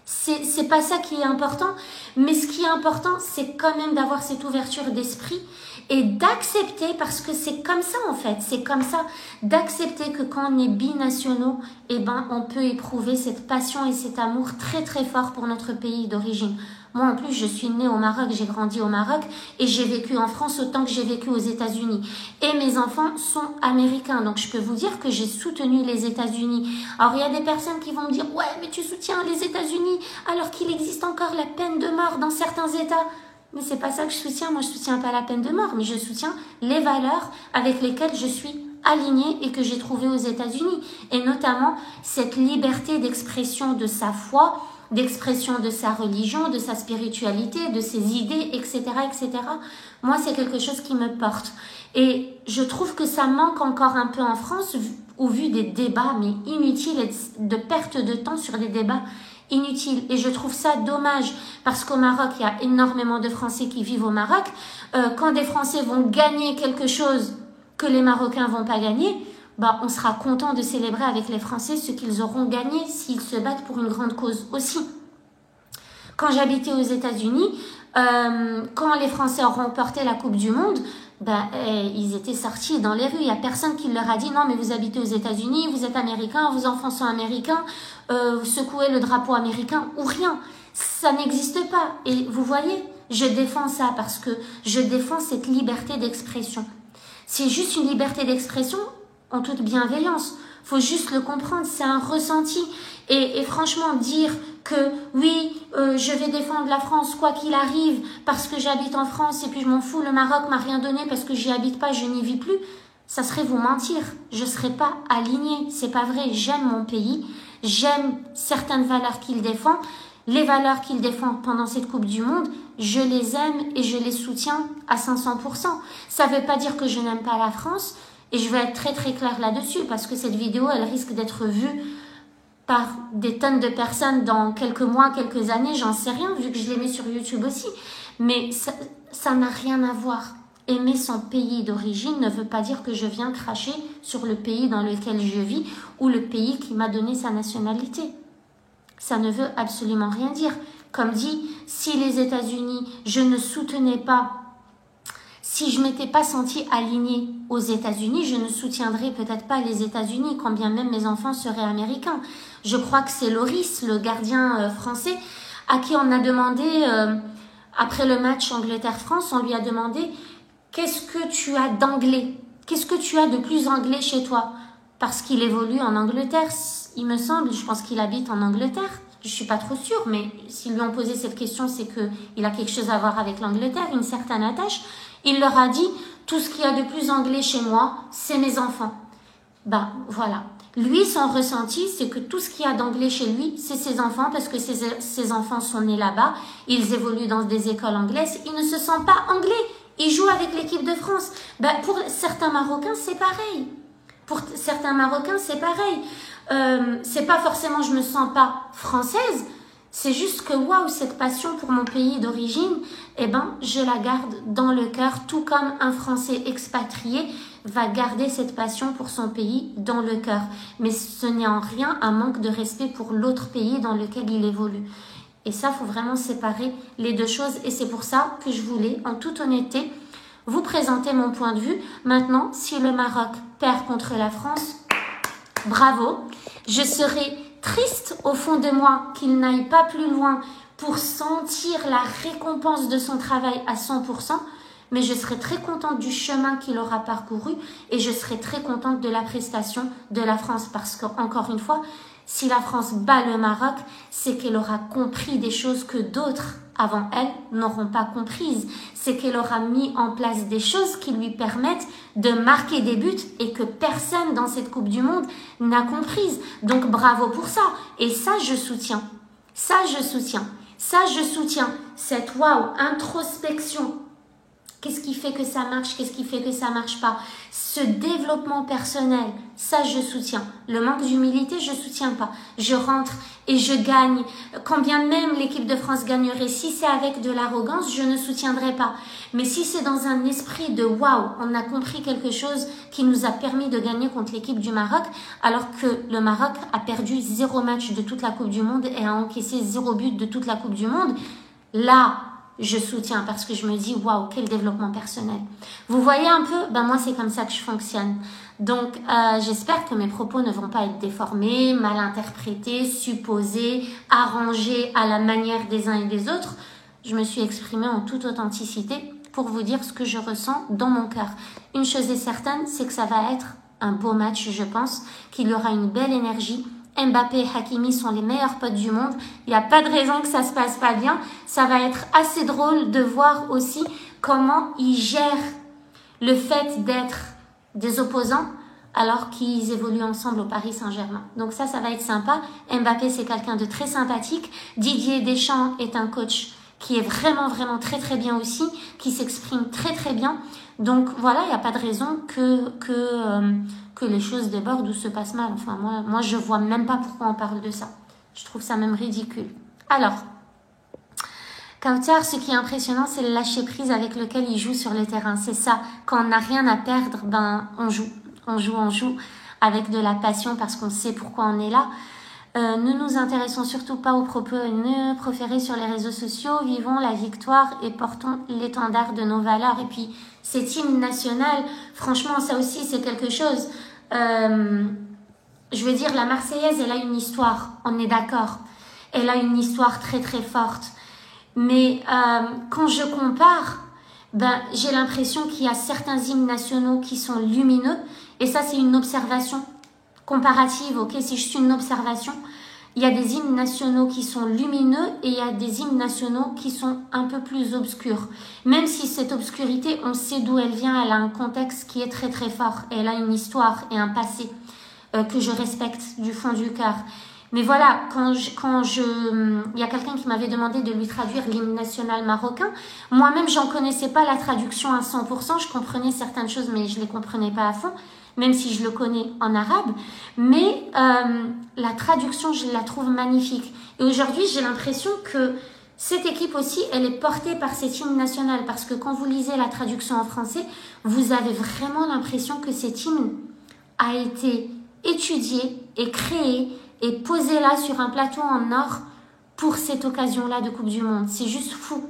Speaker 1: C'est pas ça qui est important. Mais ce qui est important, c'est quand même d'avoir cette ouverture d'esprit et d'accepter, parce que c'est comme ça en fait, c'est comme ça, d'accepter que quand on est binationaux, on peut éprouver cette passion et cet amour très très fort pour notre pays d'origine. Moi en plus, je suis née au Maroc, j'ai grandi au Maroc et j'ai vécu en France autant que j'ai vécu aux États-Unis. Et mes enfants sont américains, donc je peux vous dire que j'ai soutenu les États-Unis. Alors il y a des personnes qui vont me dire « Ouais, mais tu soutiens les États-Unis alors qu'il existe encore la peine de mort dans certains États ». Mais c'est pas ça que je soutiens. Moi, je soutiens pas la peine de mort, mais je soutiens les valeurs avec lesquelles je suis alignée et que j'ai trouvées aux États-Unis. Et notamment, cette liberté d'expression de sa foi, d'expression de sa religion, de sa spiritualité, de ses idées, etc., etc. Moi, c'est quelque chose qui me porte. Et je trouve que ça manque encore un peu en France, au vu des débats, mais inutiles, et de perte de temps sur des débats inutile. Et je trouve ça dommage parce qu'au Maroc, il y a énormément de Français qui vivent au Maroc. Quand des Français vont gagner quelque chose que les Marocains vont pas gagner, bah, on sera content de célébrer avec les Français ce qu'ils auront gagné s'ils se battent pour une grande cause aussi. Quand j'habitais aux États-Unis, quand les Français ont remporté la Coupe du Monde, ils étaient sortis dans les rues. Il n'y a personne qui leur a dit non, mais vous habitez aux États-Unis, vous êtes américain, vos enfants sont américains, vous secouez le drapeau américain ou rien. Ça n'existe pas. Et vous voyez, je défends ça parce que je défends cette liberté d'expression. C'est juste une liberté d'expression en toute bienveillance. Faut juste le comprendre, c'est un ressenti. Et franchement, dire que oui, je vais défendre la France quoi qu'il arrive parce que j'habite en France et puis je m'en fous, le Maroc m'a rien donné parce que j'y habite pas, je n'y vis plus, ça serait vous mentir. Je serais pas alignée, c'est pas vrai. J'aime mon pays, j'aime certaines valeurs qu'il défend. Les valeurs qu'il défend pendant cette Coupe du Monde, je les aime et je les soutiens à 500%. Ça veut pas dire que je n'aime pas la France et je vais être très très claire là-dessus parce que cette vidéo, elle risque d'être vue par des tonnes de personnes dans quelques mois, quelques années, j'en sais rien, vu que je les mets sur YouTube aussi. Mais ça n'a rien à voir. Aimer son pays d'origine ne veut pas dire que je viens cracher sur le pays dans lequel je vis ou le pays qui m'a donné sa nationalité. Ça ne veut absolument rien dire. Comme dit, si les États-Unis, je ne soutenais pas, si je m'étais pas sentie alignée aux États-Unis, je ne soutiendrais peut-être pas les États-Unis, quand bien même mes enfants seraient américains. Je crois que c'est Loris, le gardien français, à qui on a demandé, après le match Angleterre-France, on lui a demandé « Qu'est-ce que tu as d'anglais? Qu'est-ce que tu as de plus anglais chez toi ?» Parce qu'il évolue en Angleterre, il me semble, je pense qu'il habite en Angleterre. Je suis pas trop sûre, mais s'ils lui ont posé cette question, c'est qu'il a quelque chose à voir avec l'Angleterre, une certaine attache. Il leur a dit, tout ce qu'il y a de plus anglais chez moi, c'est mes enfants. Voilà. Lui, son ressenti, c'est que tout ce qu'il y a d'anglais chez lui, c'est ses enfants, parce que ses enfants sont nés là-bas, ils évoluent dans des écoles anglaises, ils ne se sentent pas anglais, ils jouent avec l'équipe de France. Pour certains Marocains, c'est pareil. Pour certains Marocains, c'est pareil. C'est pas forcément je me sens pas française, c'est juste que waouh, cette passion pour mon pays d'origine, je la garde dans le cœur, tout comme un Français expatrié va garder cette passion pour son pays dans le cœur. Mais ce n'est en rien un manque de respect pour l'autre pays dans lequel il évolue. Et ça, faut vraiment séparer les deux choses. Et c'est pour ça que je voulais, en toute honnêteté, vous présenter mon point de vue. Maintenant, si le Maroc perd contre la France, bravo. Je serai triste au fond de moi qu'il n'aille pas plus loin pour sentir la récompense de son travail à 100%, mais je serai très contente du chemin qu'il aura parcouru et je serai très contente de la prestation de la France parce qu'encore une fois, si la France bat le Maroc, c'est qu'elle aura compris des choses que d'autres avant elle n'auront pas comprises. C'est qu'elle aura mis en place des choses qui lui permettent de marquer des buts et que personne dans cette Coupe du Monde n'a comprises. Donc bravo pour ça. Et ça, je soutiens. Ça, je soutiens. Ça, je soutiens. Cette introspection. Qu'est-ce qui fait que ça marche? Qu'est-ce qui fait que ça marche pas? Ce développement personnel, ça je soutiens. Le manque d'humilité, je soutiens pas. Je rentre et je gagne. Quand bien même l'équipe de France gagnerait, si c'est avec de l'arrogance, je ne soutiendrai pas. Mais si c'est dans un esprit de waouh, on a compris quelque chose qui nous a permis de gagner contre l'équipe du Maroc, alors que le Maroc a perdu 0 match de toute la Coupe du Monde et a encaissé 0 but de toute la Coupe du Monde, là, je soutiens parce que je me dis waouh, quel développement personnel. Vous voyez un peu, moi c'est comme ça que je fonctionne. Donc j'espère que mes propos ne vont pas être déformés, mal interprétés, supposés, arrangés à la manière des uns et des autres. Je me suis exprimée en toute authenticité pour vous dire ce que je ressens dans mon cœur. Une chose est certaine, c'est que ça va être un beau match, je pense, qu'il y aura une belle énergie. Mbappé et Hakimi sont les meilleurs potes du monde. Il n'y a pas de raison que ça se passe pas bien. Ça va être assez drôle de voir aussi comment ils gèrent le fait d'être des opposants alors qu'ils évoluent ensemble au Paris Saint-Germain. Donc ça va être sympa. Mbappé, c'est quelqu'un de très sympathique. Didier Deschamps est un coach qui est vraiment, vraiment très, très bien aussi, qui s'exprime très, très bien. Donc voilà, il n'y a pas de raison que les choses débordent ou se passent mal. Enfin, moi, je vois même pas pourquoi on parle de ça. Je trouve ça même ridicule. Alors, Kautar, ce qui est impressionnant, c'est le lâcher-prise avec lequel il joue sur le terrain. C'est ça, quand on n'a rien à perdre, ben on joue. On joue avec de la passion parce qu'on sait pourquoi on est là. Ne nous intéressons surtout pas aux propos haineux proférés sur les réseaux sociaux. Vivons la victoire et portons l'étendard de nos valeurs. Et puis, cet hymne national, franchement, ça aussi, c'est quelque chose. Je veux dire, la Marseillaise, elle a une histoire, on est d'accord. Elle a une histoire très très forte. Mais quand je compare, ben, j'ai l'impression qu'il y a certains hymnes nationaux qui sont lumineux. Et ça, c'est une observation comparative, ok? C'est juste une observation. Il y a des hymnes nationaux qui sont lumineux et il y a des hymnes nationaux qui sont un peu plus obscurs. Même si cette obscurité, on sait d'où elle vient, elle a un contexte qui est très très fort. Elle a une histoire et un passé que je respecte du fond du cœur. Mais voilà, il y a quelqu'un qui m'avait demandé de lui traduire l'hymne national marocain. Moi-même, j'en connaissais pas la traduction à 100%. Je comprenais certaines choses, mais je les comprenais pas à fond, même si je le connais en arabe. Mais la traduction, je la trouve magnifique. Et aujourd'hui, j'ai l'impression que cette équipe aussi, elle est portée par cet hymne national. Parce que quand vous lisez la traduction en français, vous avez vraiment l'impression que cet hymne a été étudié et créé et posé là sur un plateau en or pour cette occasion-là de Coupe du Monde. C'est juste fou.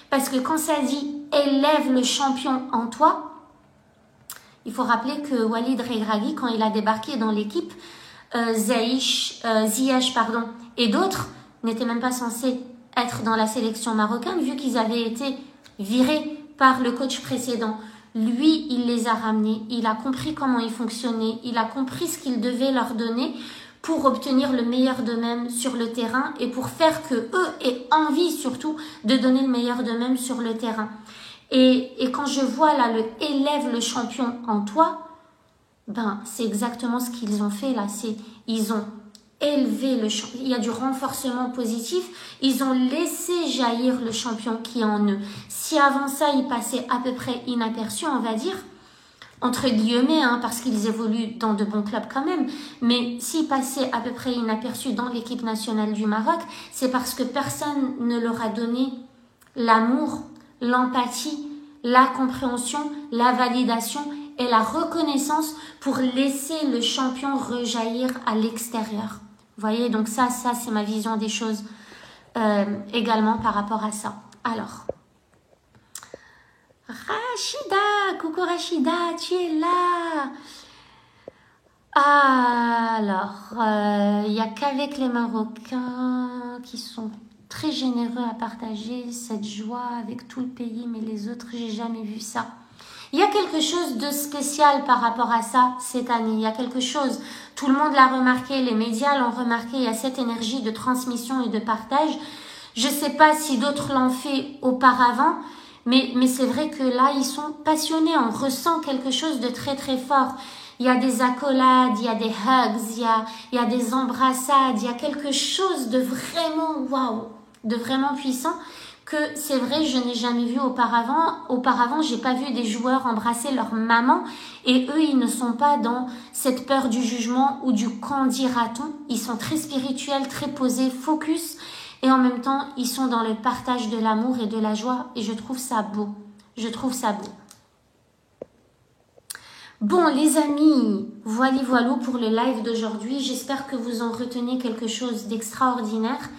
Speaker 1: Parce que quand ça dit « élève le champion en toi », il faut rappeler que Walid Regragui, quand il a débarqué dans l'équipe, Ziyech, et d'autres n'étaient même pas censés être dans la sélection marocaine vu qu'ils avaient été virés par le coach précédent. Lui, il les a ramenés, il a compris comment ils fonctionnaient, il a compris ce qu'il devait leur donner pour obtenir le meilleur d'eux-mêmes sur le terrain et pour faire que eux aient envie surtout de donner le meilleur d'eux-mêmes sur le terrain. Et quand je vois là le « élève le champion en toi », ben c'est exactement ce qu'ils ont fait là. Ils ont élevé le champion. Il y a du renforcement positif. Ils ont laissé jaillir le champion qui est en eux. Si avant ça, ils passaient à peu près inaperçus, on va dire, entre guillemets, hein, parce qu'ils évoluent dans de bons clubs quand même, mais s'ils passaient à peu près inaperçus dans l'équipe nationale du Maroc, c'est parce que personne ne leur a donné l'amour, l'empathie, la compréhension, la validation et la reconnaissance pour laisser le champion rejaillir à l'extérieur. Vous voyez, donc ça c'est ma vision des choses également par rapport à ça. Alors, Rachida, coucou Rachida, tu es là. Alors, il n'y a qu'avec les Marocains qui sont très généreux à partager cette joie avec tout le pays, mais les autres, j'ai jamais vu ça. Il y a quelque chose de spécial par rapport à ça cette année. Il y a quelque chose, tout le monde l'a remarqué, les médias l'ont remarqué, il y a cette énergie de transmission et de partage. Je ne sais pas si d'autres l'ont fait auparavant, mais c'est vrai que là, ils sont passionnés, on ressent quelque chose de très très fort. Il y a des accolades, il y a des hugs, il y a des embrassades, il y a quelque chose de vraiment waouh, de vraiment puissant que c'est vrai, je n'ai jamais vu auparavant. Auparavant, j'ai pas vu des joueurs embrasser leur maman et eux, ils ne sont pas dans cette peur du jugement ou du qu'en dira-t-on. Ils sont très spirituels, très posés, focus et en même temps, ils sont dans le partage de l'amour et de la joie et je trouve ça beau. Je trouve ça beau. Bon les amis, voilà pour le live d'aujourd'hui. J'espère que vous en retenez quelque chose d'extraordinaire.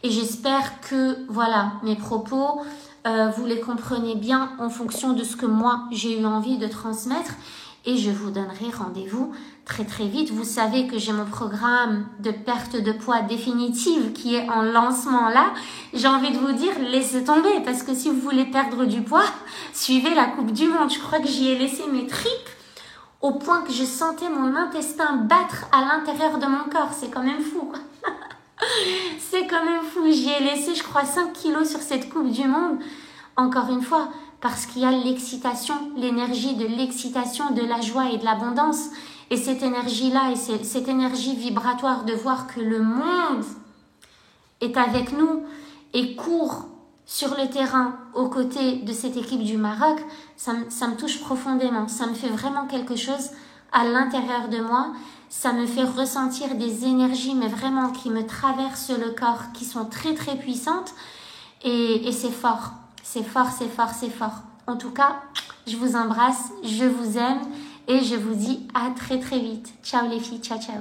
Speaker 1: Et j'espère que, voilà, mes propos, vous les comprenez bien en fonction de ce que moi, j'ai eu envie de transmettre. Et je vous donnerai rendez-vous très très vite. Vous savez que j'ai mon programme de perte de poids définitive qui est en lancement là. J'ai envie de vous dire, laissez tomber. Parce que si vous voulez perdre du poids, suivez la Coupe du Monde. Je crois que j'y ai laissé mes tripes au point que je sentais mon intestin battre à l'intérieur de mon corps. C'est quand même fou, quoi. C'est quand même fou, j'y ai laissé je crois 5 kilos sur cette Coupe du Monde, encore une fois, parce qu'il y a l'excitation, l'énergie de l'excitation, de la joie et de l'abondance, et cette énergie-là, et cette énergie vibratoire de voir que le monde est avec nous et court sur le terrain aux côtés de cette équipe du Maroc, ça me touche profondément, ça me fait vraiment quelque chose à l'intérieur de moi. Ça me fait ressentir des énergies, mais vraiment qui me traversent le corps, qui sont très très puissantes. Et c'est fort, c'est fort, c'est fort, c'est fort. En tout cas, je vous embrasse, je vous aime et je vous dis à très très vite. Ciao les filles, ciao ciao.